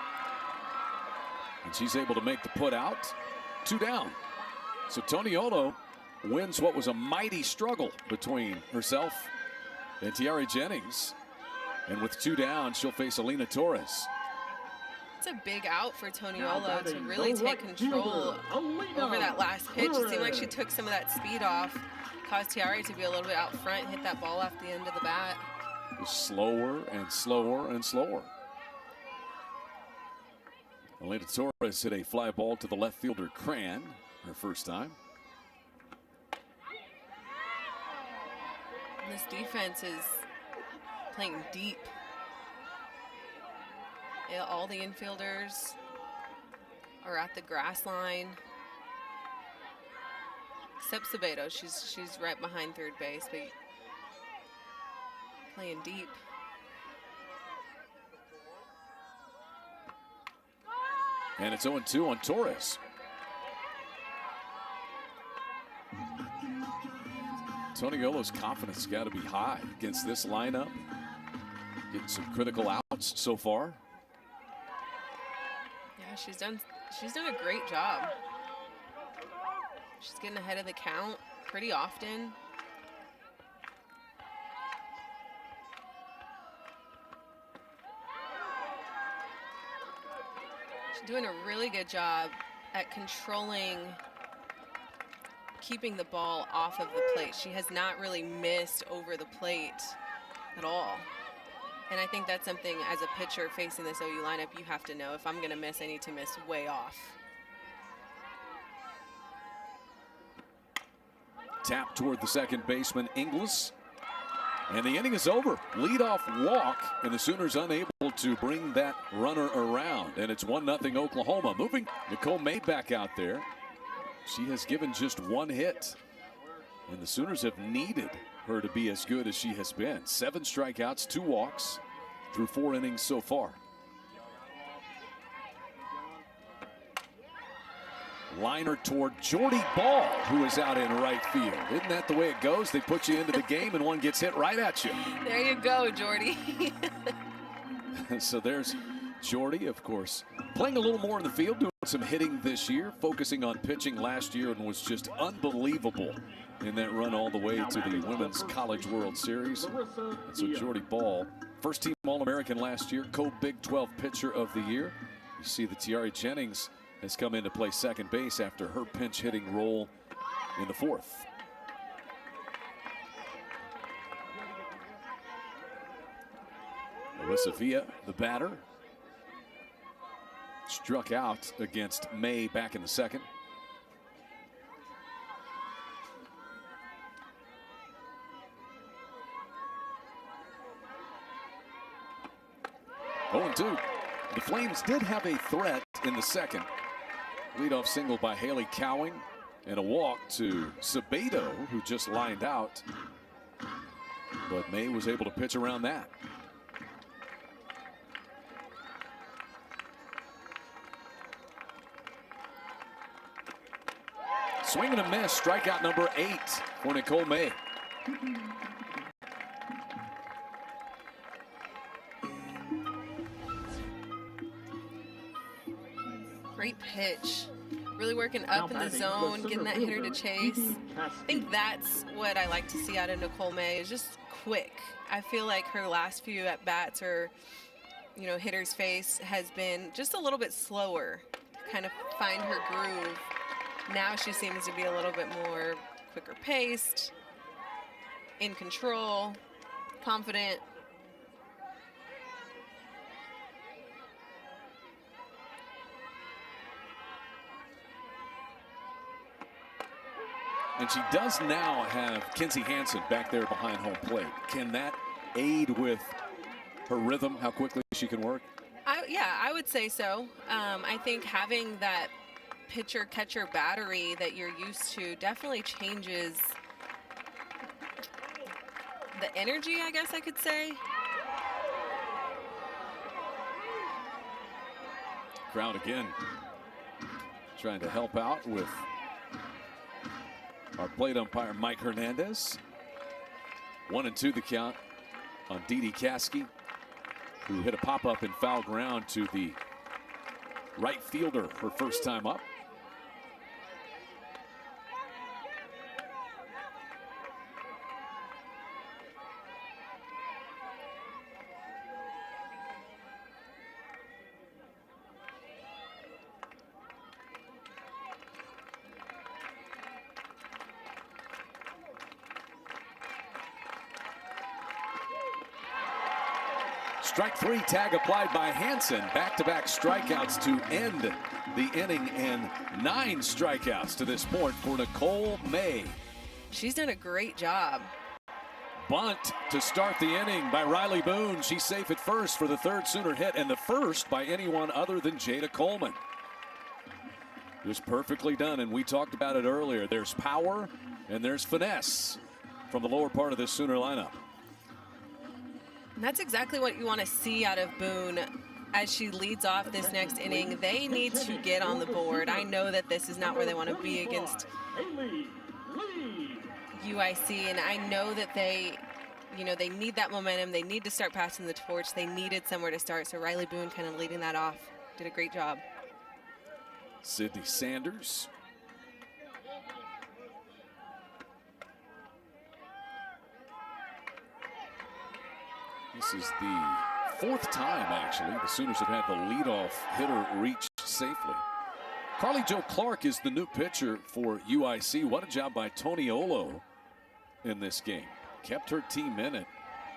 And she's able to make the put out. 2 down. So Toniolo wins what was a mighty struggle between herself and Tiare Jennings. And with 2 down, she'll face Alina Torres. It's a big out for Toniolo to really take control over that last pitch. It seemed like she took some of that speed off, caused Tiare to be a little bit out front, hit that ball off the end of the bat. Slower and slower and slower. Alina Torres hit a fly ball to the left fielder Cran, her first time. This defense is playing deep. All the infielders are at the grass line. Except Sabedo, she's right behind third base, but playing deep. And it's 0-2 on Torres. Toniolo's confidence got to be high against this lineup. Getting some critical outs so far. Yeah, she's done a great job. She's getting ahead of the count pretty often. She's doing a really good job at controlling, keeping the ball off of the plate. She has not really missed over the plate at all. And I think that's something as a pitcher facing this OU lineup, you have to know, if I'm going to miss, I need to miss way off. Tap toward the second baseman, Inglis. And the inning is over. Leadoff walk, and the Sooners unable to bring that runner around. And it's 1-0 Oklahoma. Moving Nicole May back out there. She has given just 1 hit. And the Sooners have needed her to be as good as she has been. 7 strikeouts, 2 walks through 4 innings so far. Liner toward Jordy Ball, who is out in right field. Isn't that the way it goes? They put you into the game and one gets hit right at you. There you go, Jordy. So there's Jordy, of course, playing a little more in the field, doing some hitting this year, focusing on pitching last year, and was just unbelievable in that run all the way to the Women's College World Series. And so Jordy Ball, first team All-American last year, co-Big 12 pitcher of the year. You see that Tiare Jennings has come in to play second base after her pinch hitting role in the 4th. Marissa Villa, the batter, struck out against May back in the 2nd. Oh, 2. The Flames did have a threat in the 2nd. Leadoff single by Haley Cowing and a walk to Sabedo, who just lined out. But May was able to pitch around that. Swing and a miss, strikeout number 8 for Nicole May. Great pitch. Really working up in the zone, getting that hitter to chase. I think that's what I like to see out of Nicole May, is just quick. I feel like her last few at-bats or, hitter's face has been just a little bit slower to kind of find her groove. Now she seems to be a little bit more quicker paced, in control, confident. And she does now have Kinsey Hansen back there behind home plate. Can that aid with her rhythm, how quickly she can work? I would say so. I think having that pitcher-catcher battery that you're used to definitely changes the energy, I guess I could say. Crowd again trying to help out with our plate umpire, Mike Hernandez. 1-2 the count on Didi Caskey, who hit a pop-up in foul ground to the right fielder her first time up. Strike 3, tag applied by Hansen. Back-to-back strikeouts to end the inning, and 9 strikeouts to this point for Nicole May. She's done a great job. Bunt to start the inning by Riley Boone. She's safe at first for the 3rd Sooner hit, and the first by anyone other than Jada Coleman. It was perfectly done, and we talked about it earlier. There's power and there's finesse from the lower part of this Sooner lineup. And that's exactly what you want to see out of Boone as she leads off this next inning. They need to get on the board. I know that this is not where they want to be against UIC, and I know that they need that momentum. They need to start passing the torch. They needed somewhere to start, so Riley Boone kind of leading that off. Did a great job. Sydney Sanders. This is the 4th time, actually, the Sooners have had the leadoff hitter reach safely. Carly Jo Clark is the new pitcher for UIC. What a job by Toniolo in this game. Kept her team in it.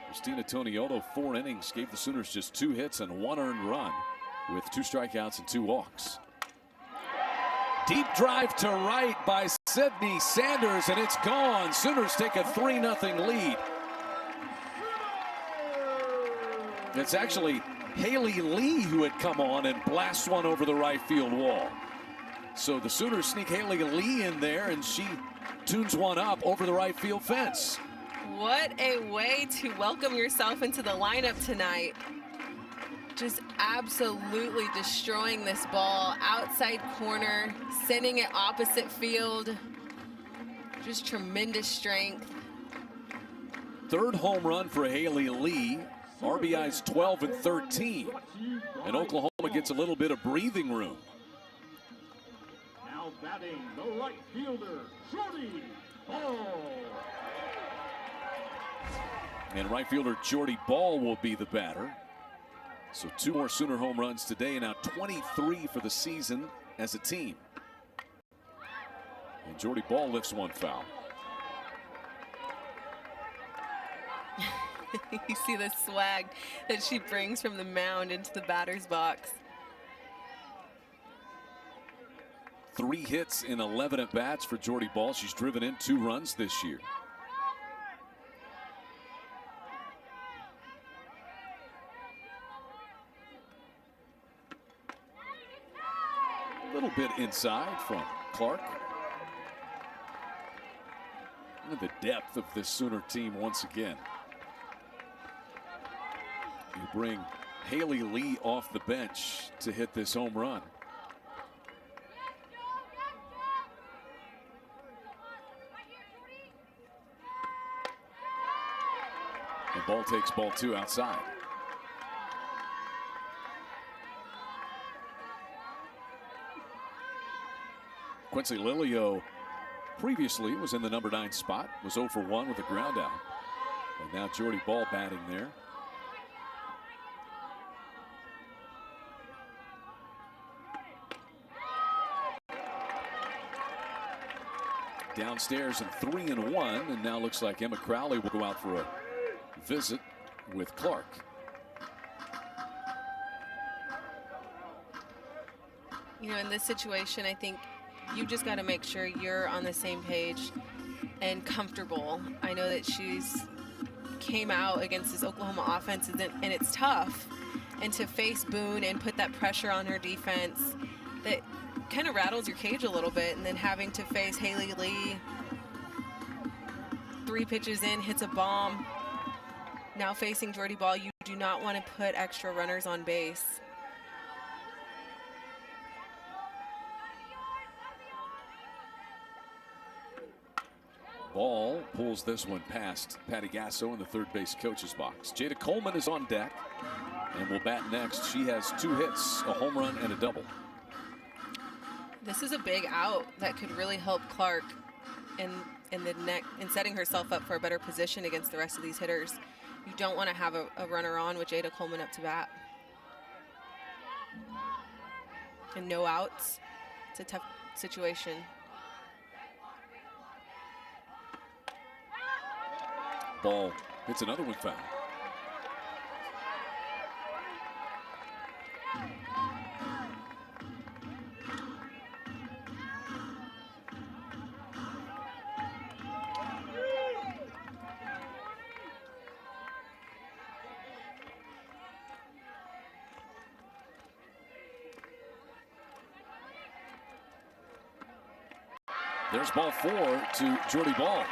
Christina Toniolo, 4 innings, gave the Sooners just 2 hits and 1 earned run with 2 strikeouts and 2 walks. Deep drive to right by Sydney Sanders, and it's gone. Sooners take a 3-0 lead. It's actually Haley Lee who had come on and blasts one over the right field wall. So the Sooners sneak Haley Lee in there, and she tunes one up over the right field fence. What a way to welcome yourself into the lineup tonight. Just absolutely destroying this ball. Outside corner, sending it opposite field. Just tremendous strength. Third home run for Haley Lee. RBIs 12 and 13. And Oklahoma gets a little bit of breathing room. Now batting the right fielder, Jordy Ball. And right fielder Jordy Ball will be the batter. So 2 more Sooner home runs today, now 23 for the season as a team. And Jordy Ball lifts one foul. You see the swag that she brings from the mound into the batter's box. 3 hits in 11 at-bats for Jordy Ball. She's driven in 2 runs this year. A little bit inside from Clark. Look at the depth of this Sooner team once again. You bring Haley Lee off the bench to hit this home run. And Ball takes ball 2 outside. Quincy Lilio previously was in the number 9 spot, was 0 for 1 with a ground out. And now Jordy Ball batting there. Downstairs and 3-1, and now looks like Emma Crowley will go out for a visit with Clark. You know, in this situation, I think you just got to make sure you're on the same page and comfortable. I know that she's came out against this Oklahoma offense, and it's tough. And to face Boone and put that pressure on her defense, that kind of rattles your cage a little bit. And then having to face Haley Lee, 3 pitches in, hits a bomb. Now facing Jordy Ball, you do not want to put extra runners on base. Ball pulls this one past Patty Gasso in the third base coach's box. Jada Coleman is on deck and will bat next. She has 2 hits, a home run and a double. This is a big out that could really help Clark in setting herself up for a better position against the rest of these hitters. You don't want to have a runner on with Jada Coleman up to bat. And no outs. It's a tough situation. Ball hits another one foul. There's ball 4 to Jordy Ball.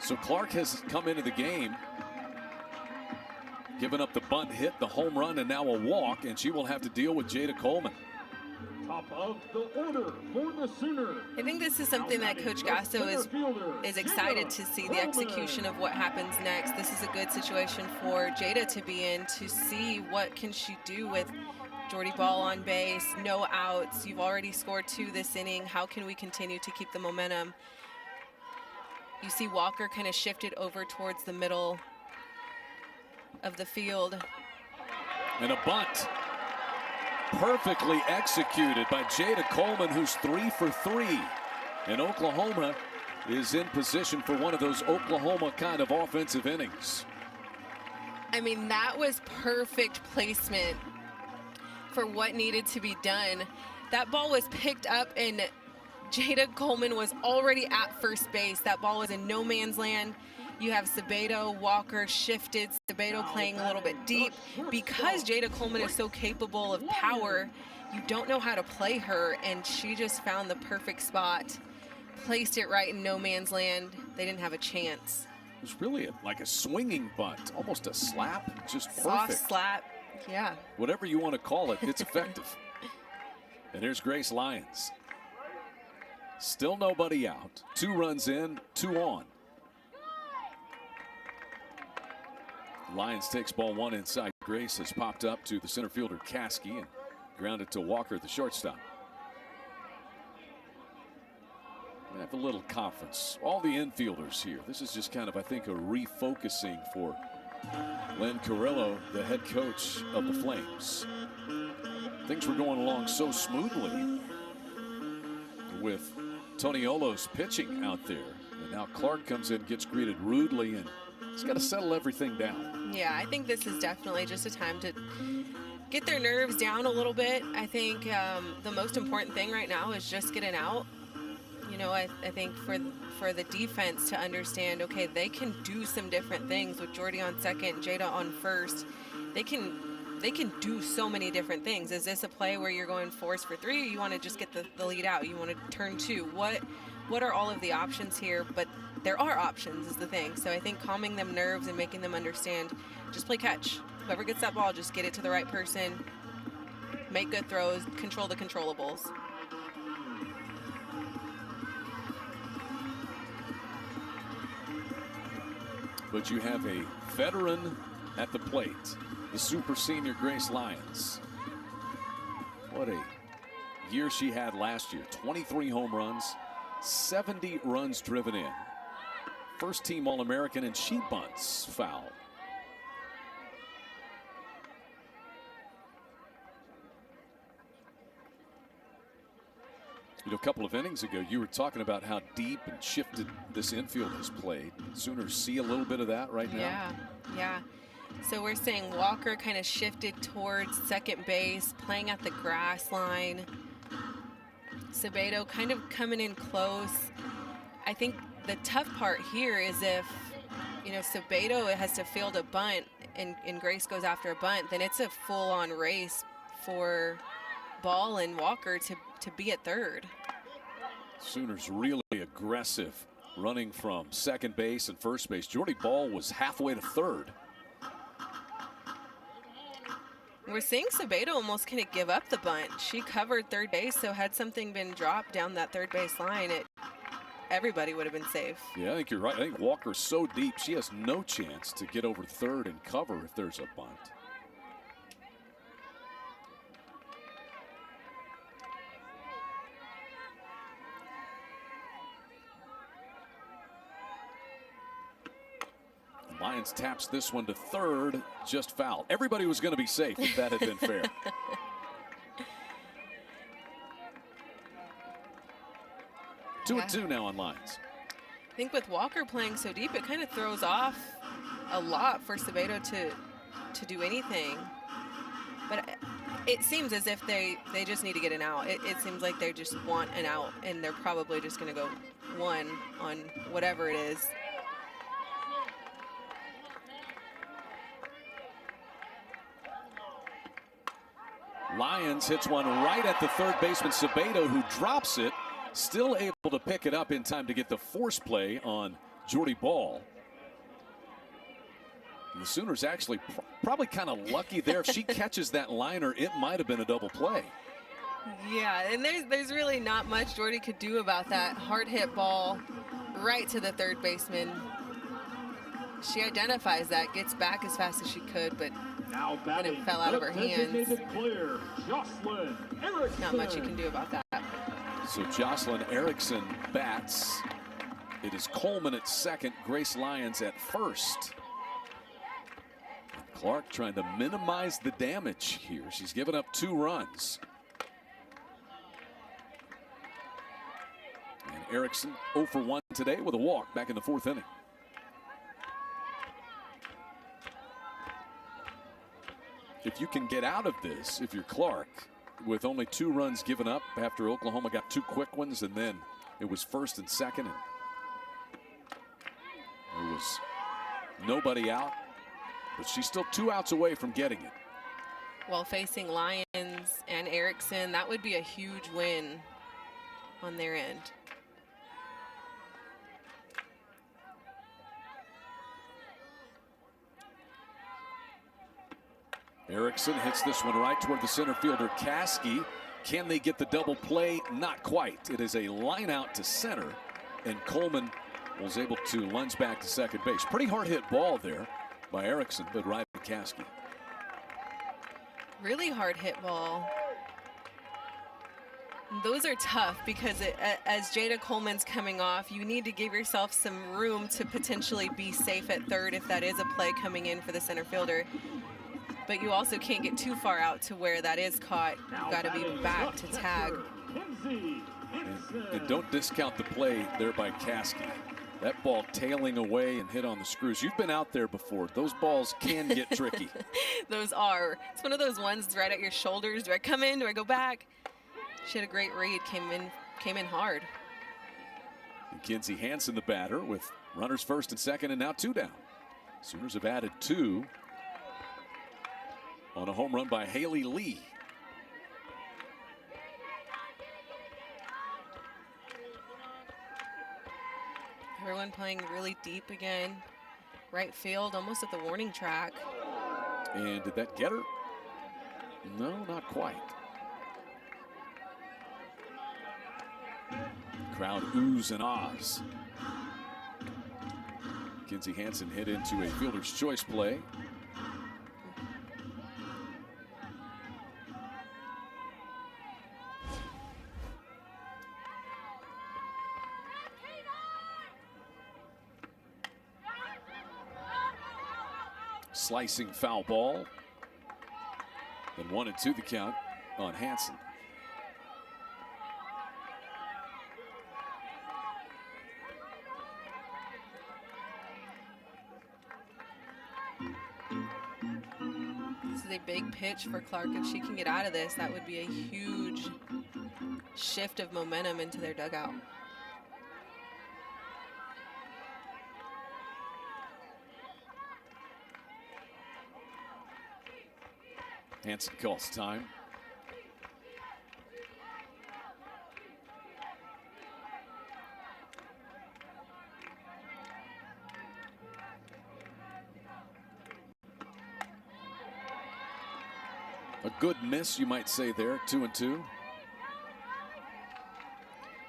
So Clark has come into the game, given up the bunt hit, the home run, and now a walk, and she will have to deal with Jada Coleman. Top of the order for the Sooner. I think this is something that Coach Gasso is excited to see, the execution of what happens next. This is a good situation for Jada to be in, to see what can she do with Jordy Ball on base, no outs. You've already scored 2 this inning. How can we continue to keep the momentum? You see Walker kind of shifted over towards the middle of the field. And a bunt. Perfectly executed by Jada Coleman, who's 3 for 3. And Oklahoma is in position for one of those Oklahoma kind of offensive innings. I mean, that was perfect placement for what needed to be done. That ball was picked up and Jada Coleman was already at first base. That ball was in no man's land. You have Sabedo, Walker shifted, Sabedo playing a little bit deep. Because Jada Coleman is so capable of power, you don't know how to play her, and she just found the perfect spot, placed it right in no man's land. They didn't have a chance. It was really like a swinging bunt, almost a slap, just perfect. Soft slap, yeah. Whatever you want to call it, it's effective. And here's Grace Lyons. Still nobody out. 2 runs in, 2 on. Lyons takes ball 1 inside. Grace has popped up to the center fielder Caskey and grounded to Walker, the shortstop. We have a little conference. All the infielders here. This is just kind of, I think, a refocusing for Len Carrillo, the head coach of the Flames. Things were going along so smoothly with Toniolo's pitching out there. And now Clark comes in, gets greeted rudely, and he's got to settle everything down. Yeah, I think this is definitely just a time to get their nerves down a little bit. I think the most important thing right now is just getting out. You know, I think for the defense to understand, okay, they can do some different things with Jordy on second, Jada on first. They can do so many different things. Is this a play where you're going force for 3, or you want to just get the lead out? You want to turn 2? What are all of the options here? But there are options is the thing. So I think calming them nerves and making them understand, just play catch. Whoever gets that ball, just get it to the right person, make good throws, control the controllables. But you have a veteran at the plate, the super senior Grace Lyons. What a year she had last year. 23 home runs, 70 runs driven in. First team All-American, and she bunts foul. You know, a couple of innings ago, you were talking about how deep and shifted this infield has played. Sooners see a little bit of that right now. Yeah. So we're saying Walker kind of shifted towards second base, playing at the grass line. Sabedo kind of coming in close. I think the tough part here is if, you know, Sabedo has to field a bunt and Grace goes after a bunt, then it's a full-on race for Ball and Walker to be at third. Sooners really aggressive, running from second base and first base. Jordy Ball was halfway to third. We're seeing Sabedo almost kind of give up the bunt. She covered third base, so had something been dropped down that third base line, everybody would have been safe. Yeah, I think you're right. I think Walker's so deep, she has no chance to get over third and cover if there's a bunt. Lyons taps this one to third, just foul. Everybody was going to be safe if that had been fair. 2-2 now on Lyons. I think with Walker playing so deep, it kind of throws off a lot for Sabedo to do anything. But it seems as if they just need to get an out. It seems like they just want an out, and they're probably just going to go 1 on whatever it is. Lyons hits one right at the third baseman Sabedo, who drops it, still able to pick it up in time to get the force play on Jordy Ball. And the Sooners actually probably kind of lucky there. If she catches that liner, it might have been a double play. Yeah, and there's really not much Jordy could do about that hard hit ball right to the third baseman. She identifies that, gets back as fast as she could, but then it fell out of her hands. Not much you can do about that. So Jocelyn Erickson bats. It is Coleman at second, Grace Lyons at first. Clark trying to minimize the damage here. She's given up 2 runs. And Erickson 0 for 1 today with a walk back in the 4th inning. If you can get out of this, if you're Clark, with only 2 runs given up after Oklahoma got 2 quick ones, and then it was first and second, and there was nobody out, but she's still 2 outs away from getting it. While facing Lions and Erickson, that would be a huge win on their end. Erickson hits this one right toward the center fielder, Caskey. Can they get the double play? Not quite. It is a line out to center, and Coleman was able to lunge back to second base. Pretty hard hit ball there by Erickson, but right to Caskey. Really hard hit ball. Those are tough because as Jada Coleman's coming off, you need to give yourself some room to potentially be safe at third if that is a play coming in for the center fielder. But you also can't get too far out to where that is caught. You've got to be back to tag. And don't discount the play there by Caskey. That ball tailing away and hit on the screws. You've been out there before. Those balls can get tricky. Those are. It's one of those ones right at your shoulders. Do I come in? Do I go back? She had a great read. Came in hard. Mackenzie Hansen, the batter, with runners first and second, and now 2 down. Sooners have added 2 on a home run by Haley Lee. Everyone playing really deep again. Right field, almost at the warning track. And did that get her? No, not quite. Crowd oohs and ahs. Mackenzie Hansen hit into a fielder's choice play. Slicing foul ball. And 1-2 the count on Hansen. This is a big pitch for Clark. If she can get out of this, that would be a huge shift of momentum into their dugout. Hansen calls time. A good miss, you might say there, 2-2.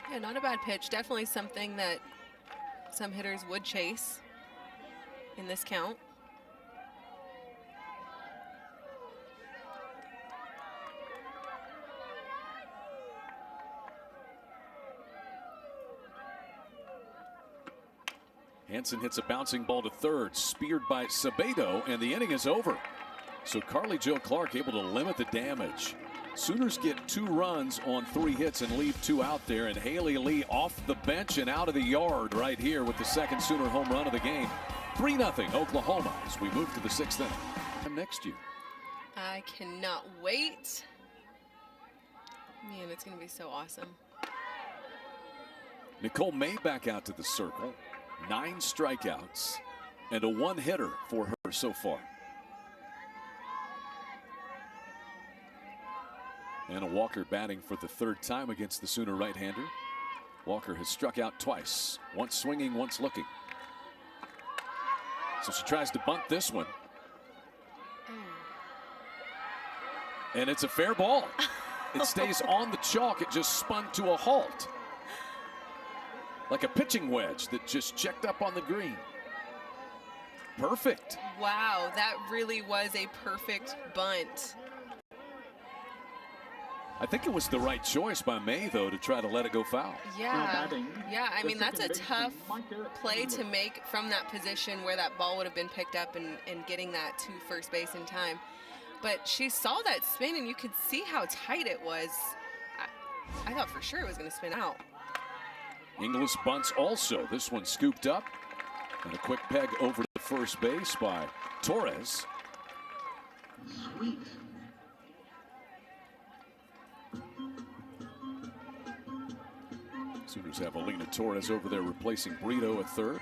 Yeah, not a bad pitch. Definitely something that some hitters would chase in this count. Hansen hits a bouncing ball to third, speared by Sabedo, and the inning is over. So Carly Jo Clark able to limit the damage. Sooners get 2 runs on 3 hits and leave 2 out there, and Haley Lee off the bench and out of the yard right here with the second Sooner home run of the game. 3-0 Oklahoma as we move to the 6th inning next year. I cannot wait. Man, it's going to be so awesome. Nicole May back out to the circle. 9 strikeouts and a 1-hitter for her so far. Anna Walker batting for the 3rd time against the Sooner right-hander. Walker has struck out twice, once swinging, once looking. So she tries to bunt this one. And it's a fair ball. It stays on the chalk. It just spun to a halt. Like a pitching wedge that just checked up on the green. Perfect. Wow, that really was a perfect bunt. I think it was the right choice by May, though, to try to let it go foul. Yeah, I mean, that's a tough play to make from that position where that ball would have been picked up and getting that to first base in time. But she saw that spin, and you could see how tight it was. I thought for sure it was going to spin out. Inglis bunts also. This one scooped up. And a quick peg over to first base by Torres. Sweet. Sooners have Alina Torres over there replacing Brito at third.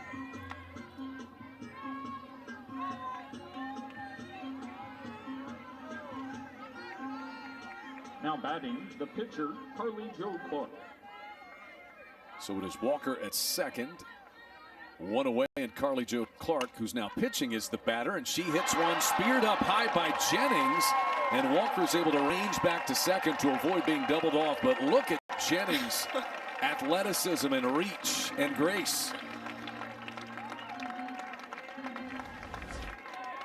Now batting the pitcher, Carly Jo Clark. So it is Walker at second. One away, and Carly Jo Clark, who's now pitching, is the batter, and she hits one speared up high by Jennings, and Walker's able to range back to second to avoid being doubled off. But look at Jennings' athleticism and reach and grace.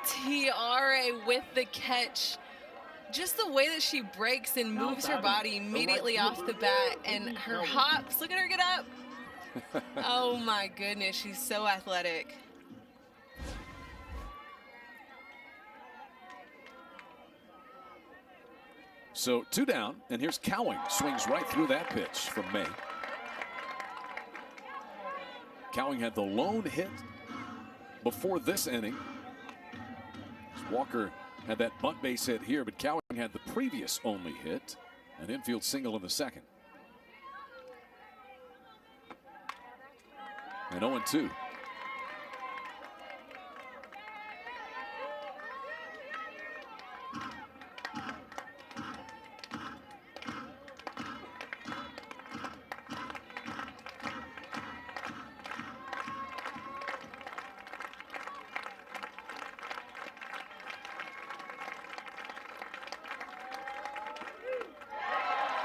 Tiare with the catch. Just the way that she breaks and moves her body immediately off the bat, and her hops, look at her get up. Oh my goodness, she's so athletic. So 2 down, and here's Cowing. Swings right through that pitch from May. Cowing had the lone hit before this inning. Walker had that bunt base hit here, but Cowing had the previous only hit, an infield single in the second. And 0-2.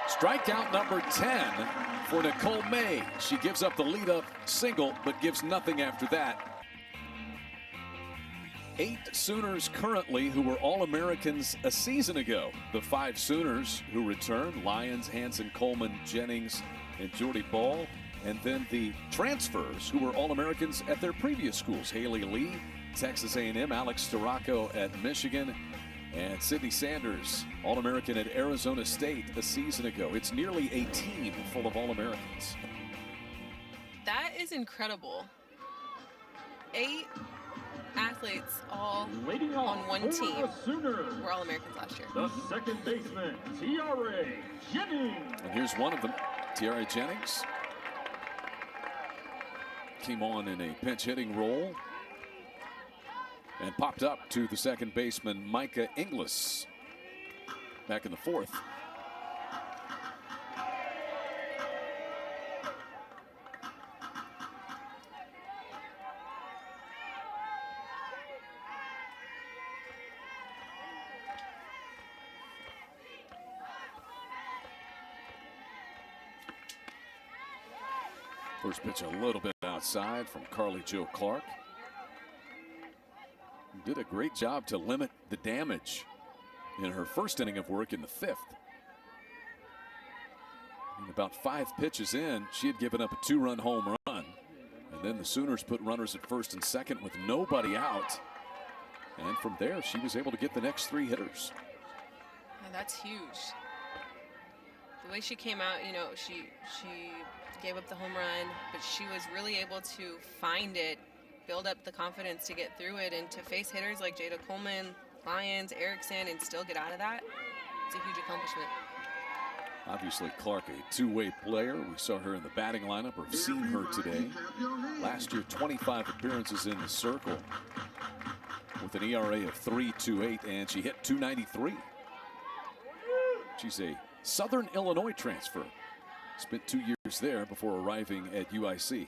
Strikeout number 10 for Nicole May. She gives up the lead-up single, but gives nothing after that. 8 Sooners currently who were All-Americans a season ago. The 5 Sooners who return: Lyons, Hanson, Coleman, Jennings, and Jordy Ball. And then the transfers who were All-Americans at their previous schools: Haley Lee, Texas A&M, Alex Storako at Michigan, and Sydney Sanders, All-American at Arizona State a season ago. It's nearly a team full of All-Americans. That is incredible. 8 athletes all on one team. We're All-Americans last year. The second baseman, Tiare Jennings. And here's one of them, Tiare Jennings. Came on in a pinch hitting role and popped up to the second baseman, Micah Inglis, back in the 4th. First pitch a little bit outside from Carly Jo Clark. Did a great job to limit the damage in her first inning of work in the 5th. And about 5 pitches in, she had given up a 2-run home run. And then the Sooners put runners at first and second with nobody out. And from there, she was able to get the next 3 hitters. Oh, that's huge. The way she came out, you know, she gave up the home run, but she was really able to find it, build up the confidence to get through it, and to face hitters like Jada Coleman, Lyons, Erickson, and still get out of that. It's a huge accomplishment. Obviously, Clark, a two-way player. We saw her in the batting lineup, or have seen her today. Last year, 25 appearances in the circle with an ERA of 3.28, and she hit .293. She's a Southern Illinois transfer. Spent 2 years there before arriving at UIC.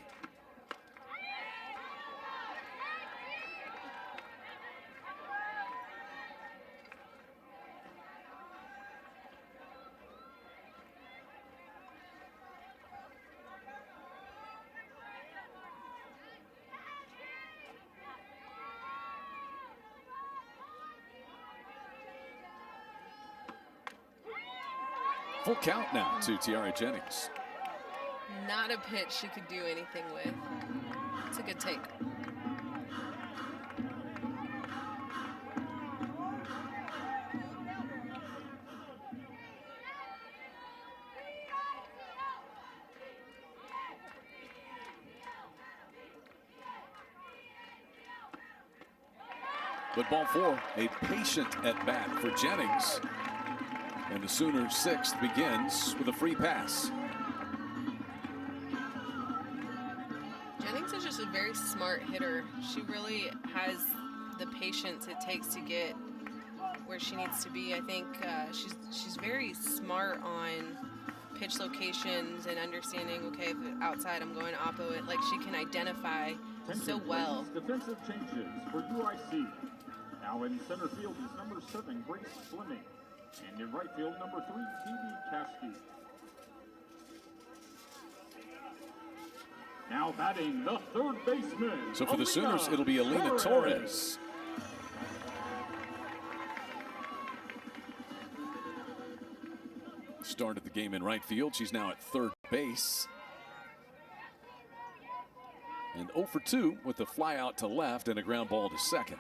Full count now to Tiare Jennings. Not a pitch she could do anything with. It's a good take. But ball 4, a patient at bat for Jennings. And the Sooners' 6th begins with a free pass. Jennings is just a very smart hitter. She really has the patience it takes to get where where she needs to be. I think she's very smart on pitch locations and understanding, okay, if outside I'm going to oppo it. Like, she can identify so well. Defensive changes for UIC. Now in center field is number 7, Grace Fleming. And in right field, number 3, Phoebe Caskey. Now batting the third baseman. So for the Sooners, it'll be Alina Torres. Started the game in right field. She's now at third base. And 0 for 2 with the fly out to left and a ground ball to second.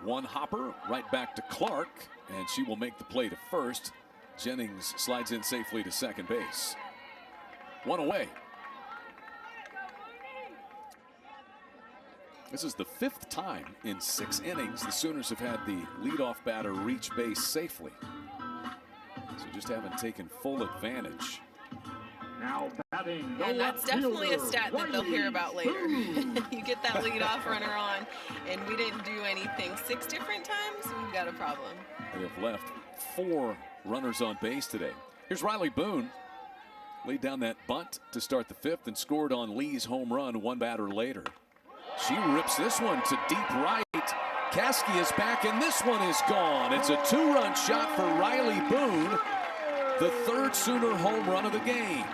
One hopper right back to Clark, and she will make the play to first. Jennings slides in safely to second base. One away. This is the 5th time in 6 innings the Sooners have had the leadoff batter reach base safely. So just haven't taken full advantage. Now batting the And that's definitely a stat that they'll hear about later. You get that leadoff runner on, and we didn't do anything 6 different times, we've got a problem. They have left 4 runners on base today. Here's Riley Boone. Laid down that bunt to start the 5th and scored on Lee's home run 1 batter later. She rips this one to deep right. Caskey is back, and this one is gone. It's a 2-run shot for Riley Boone, the 3rd Sooner home run of the game.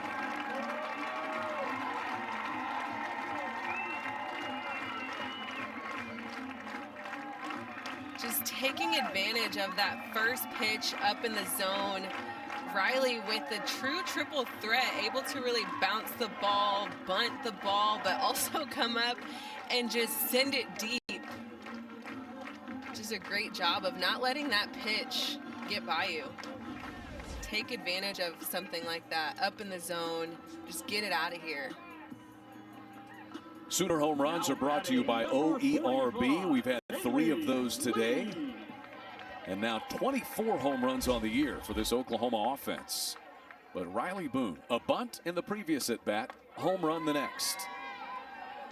Just taking advantage of that first pitch up in the zone. Riley with the true triple threat, able to really bounce the ball, bunt the ball, but also come up and just send it deep. Just a great job of not letting that pitch get by you. Take advantage of something like that up in the zone. Just get it out of here. Sooner home runs are brought to you by OERB. We've had 3 of those today. And now 24 home runs on the year for this Oklahoma offense. But Riley Boone, a bunt in the previous at-bat, home run the next.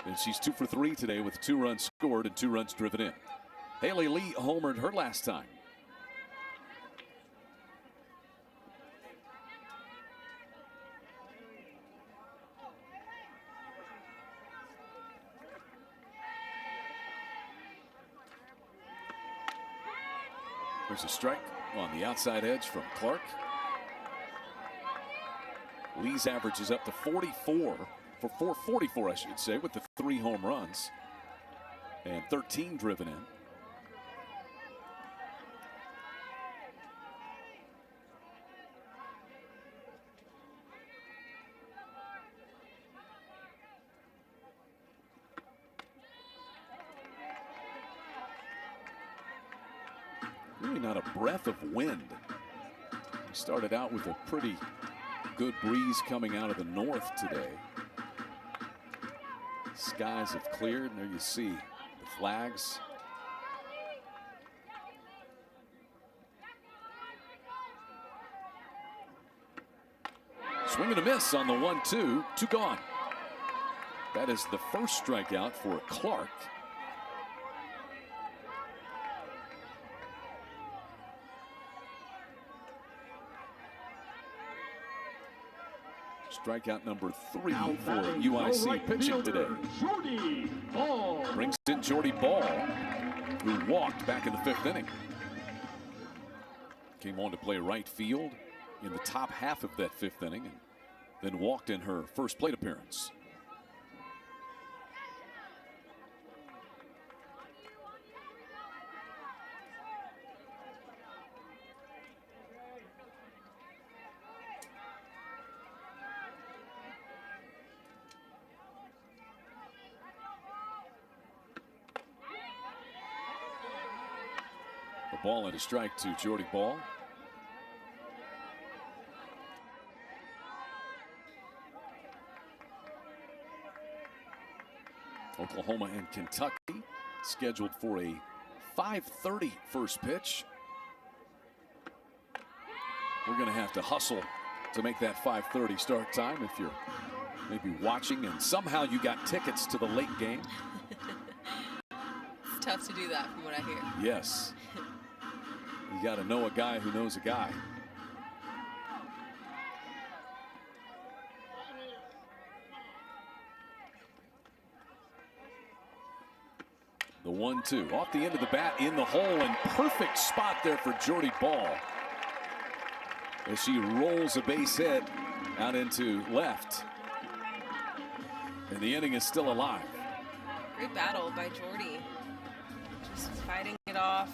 And she's 2 for 3 today with 2 runs scored and 2 runs driven in. Haley Lee homered her last time. There's a strike on the outside edge from Clark. Lee's average is up to 44 for 444, I should say, with the 3 home runs and 13 driven in. Really not a breath of wind. We started out with a pretty good breeze coming out of the north today. Skies have cleared, and there you see the flags. Swing and a miss on the 1-2, 2 gone. That is the first strikeout for Clark. Strikeout number 3 for UIC pitching today. Brings in Jordy Ball, who walked back in the 5th inning. Came on to play right field in the top half of that 5th inning and then walked in her first plate appearance. The ball and a strike to Jordy Ball. Oklahoma and Kentucky scheduled for a 5:30 first pitch. We're going to have to hustle to make that 5:30 start time if you're maybe watching and somehow you got tickets to the late game. It's tough to do that from what I hear. Yes. You got to know a guy who knows a guy. The 1-2 off the end of the bat in the hole, and perfect spot there for Jordy Ball as she rolls a base hit out into left. And the inning is still alive. Great battle by Jordy. Just fighting it off,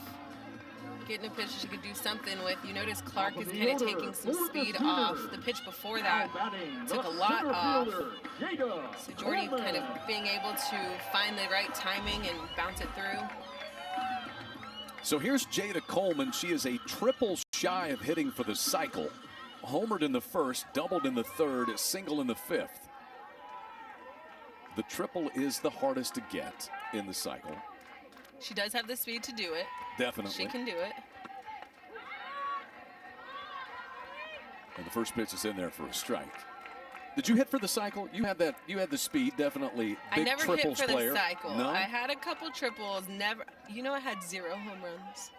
getting a pitch she could do something with. You notice Clark is kind of taking some speed off. The pitch before that took a lot off. So Jordy kind of being able to find the right timing and bounce it through. So here's Jada Coleman. She is a triple shy of hitting for the cycle. Homered in the first, doubled in the third, single in the fifth. The triple is the hardest to get in the cycle. She does have the speed to do it. Definitely. She can do it. And the first pitch is in there for a strike. Did you hit for the cycle? You had that. You had the speed, definitely. Big I never triples hit for player. the cycle. No? I had a couple triples. Never. You know, I had 0 home runs.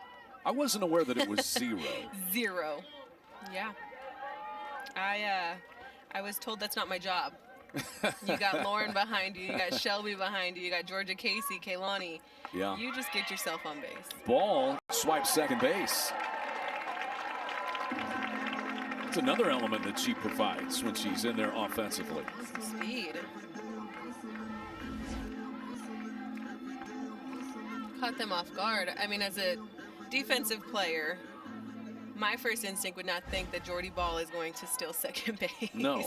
I wasn't aware that it was 0. 0. Yeah. I was told that's not my job. You got Lauren behind you. You got Shelby behind you. You got Georgia Casey, Kaylani. Yeah. You just get yourself on base. Ball swipes second base. It's another element that she provides when she's in there offensively. Speed. Caught them off guard. I mean, as a defensive player, my first instinct would not think that Jordy Ball is going to steal second base. No.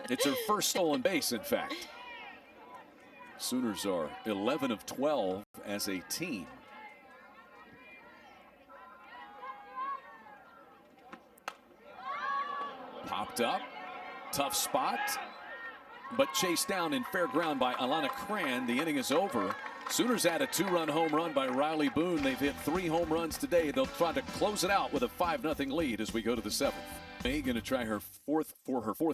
It's her first stolen base, in fact. Sooners are 11 of 12 as a team. Popped up, tough spot, but chased down in fair ground by Alana Cran. The inning is over. Sooners had a 2-run home run by Riley Boone. They've hit 3 home runs today. They'll try to close it out with a 5-0 lead as we go to the 7th. May going to try her fourth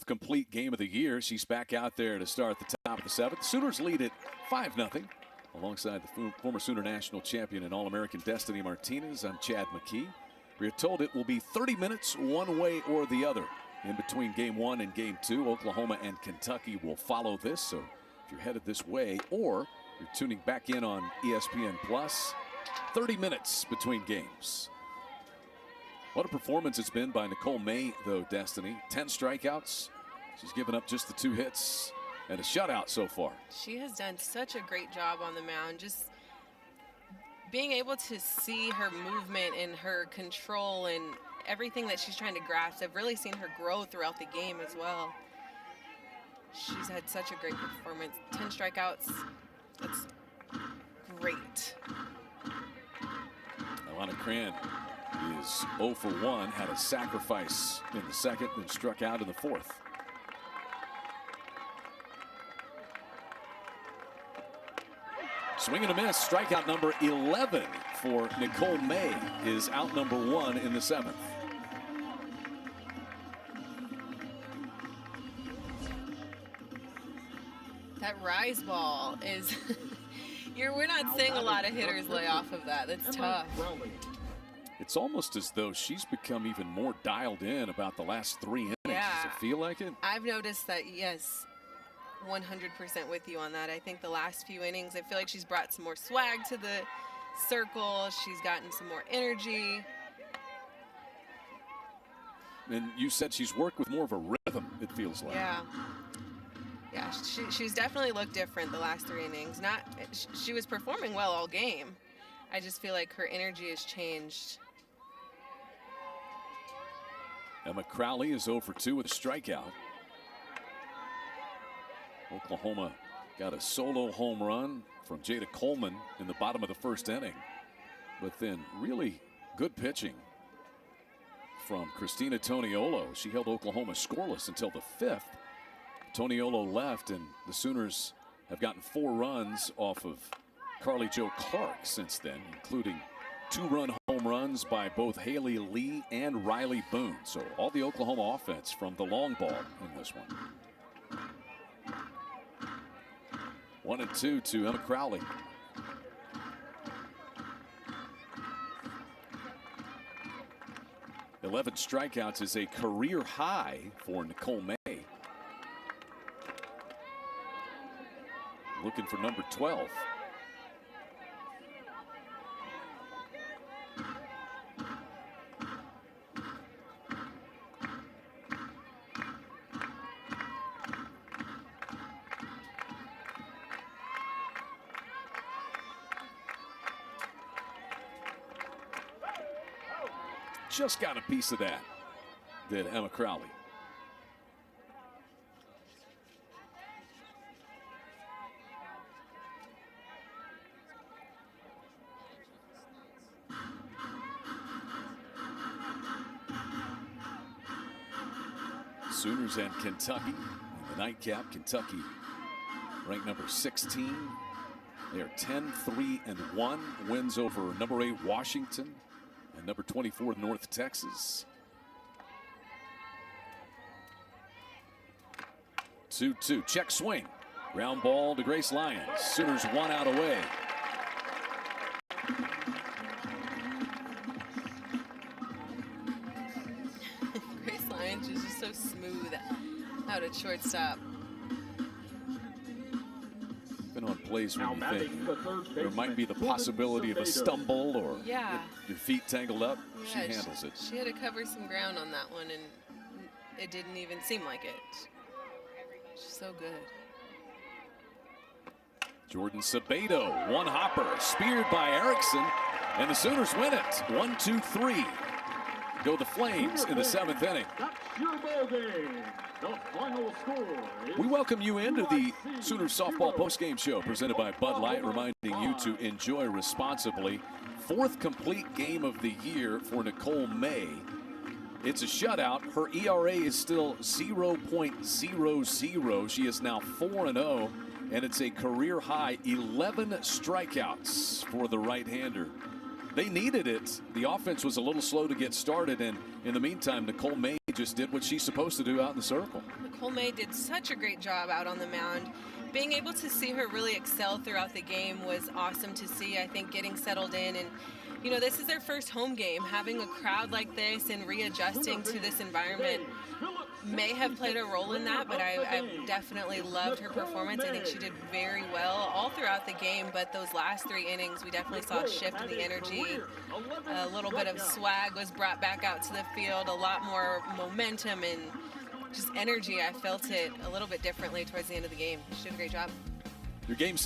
complete game of the year. She's back out there to start the top of the 7th. Sooners lead at 5-0 alongside the former Sooner National Champion and All-American Destiny Martinez. I'm Chad McKee. We're told it will be 30 minutes one way or the other. In between game 1 and game 2, Oklahoma and Kentucky will follow this. So if you're headed this way or you're tuning back in on ESPN Plus, 30 minutes between games. What a performance it's been by Nicole May, though, Destiny. 10 strikeouts. She's given up just the 2 hits and a shutout so far. She has done such a great job on the mound. Just being able to see her movement and her control and everything that she's trying to grasp. I've really seen her grow throughout the game as well. She's had such a great performance. 10 strikeouts. That's great. Alana Cran is 0 for 1, had a sacrifice in the second and struck out in the 4th. Swing and a miss. Strikeout number 11 for Nicole May is out number 1 in the 7th. That rise ball is we're not seeing a lot of hitters lay off of that. That's tough. It's almost as though she's become even more dialed in about the last 3 innings. Yeah. Does it feel like it? I've noticed that, yes, 100% with you on that. I think the last few innings, I feel like she's brought some more swag to the circle. She's gotten some more energy. And you said she's worked with more of a rhythm, it feels like. Yeah. Yeah, she's definitely looked different the last 3 innings. She was performing well all game. I just feel like her energy has changed. Emma Crowley is 0 for 2 with a strikeout. Oklahoma got a solo home run from Jada Coleman in the bottom of the 1st inning, but then really Good pitching from Christina Toniolo. She held Oklahoma scoreless until the 5th. Toniolo left, and the Sooners have gotten 4 runs off of Carly Jo Clark since then, including 2-run home runs by both Haley Lee and Riley Boone. So all the Oklahoma offense from the long ball in this one. 1-2 to Emma Crowley. "11 strikeouts is a career high for Nicole May. Looking for number 12. Just got a piece of that, did Emma Crowley. Sooners and Kentucky in the nightcap. Kentucky ranked number 16. They are 10-3-1. Wins over number 8 Washington and number 24 North Texas. 2-2. Check swing. Ground ball to Grace Lyons. Sooners 1 out away. Grace Lyons is just so smooth out at shortstop. Been on plays where you think there might be the possibility of a stumble or your feet tangled up. Yeah, she handles it. She had to cover some ground on that one, and it didn't even seem like it. She's so good. Jordan Sabedo, one hopper, speared by Erickson, and the Sooners win it. 1-2-3. Go the Flames in the 7th inning. That's your ball game. The final score is We welcome you into the Sooners softball postgame show presented by Bud Light, reminding you to enjoy responsibly. 4th complete game of the year for Nicole May. It's a shutout. Her ERA is still 0.00. She is now 4-0, and it's a career high 11 strikeouts for the right-hander. They needed it. The offense was a little slow to get started, and in the meantime, Nicole May just did what she's supposed to do out in the circle. Nicole May did such a great job out on the mound. Being able to see her really excel throughout the game was awesome to see. I think getting settled in, and you know, this is their first home game. Having a crowd like this and readjusting to this environment may have played a role in that, but I definitely loved her performance. I think she did very well all throughout the game, but those last 3 innings, we definitely saw a shift in the energy. A little bit of swag was brought back out to the field, a lot more momentum and just energy. I felt it a little bit differently towards the end of the game. She did a great job. Your game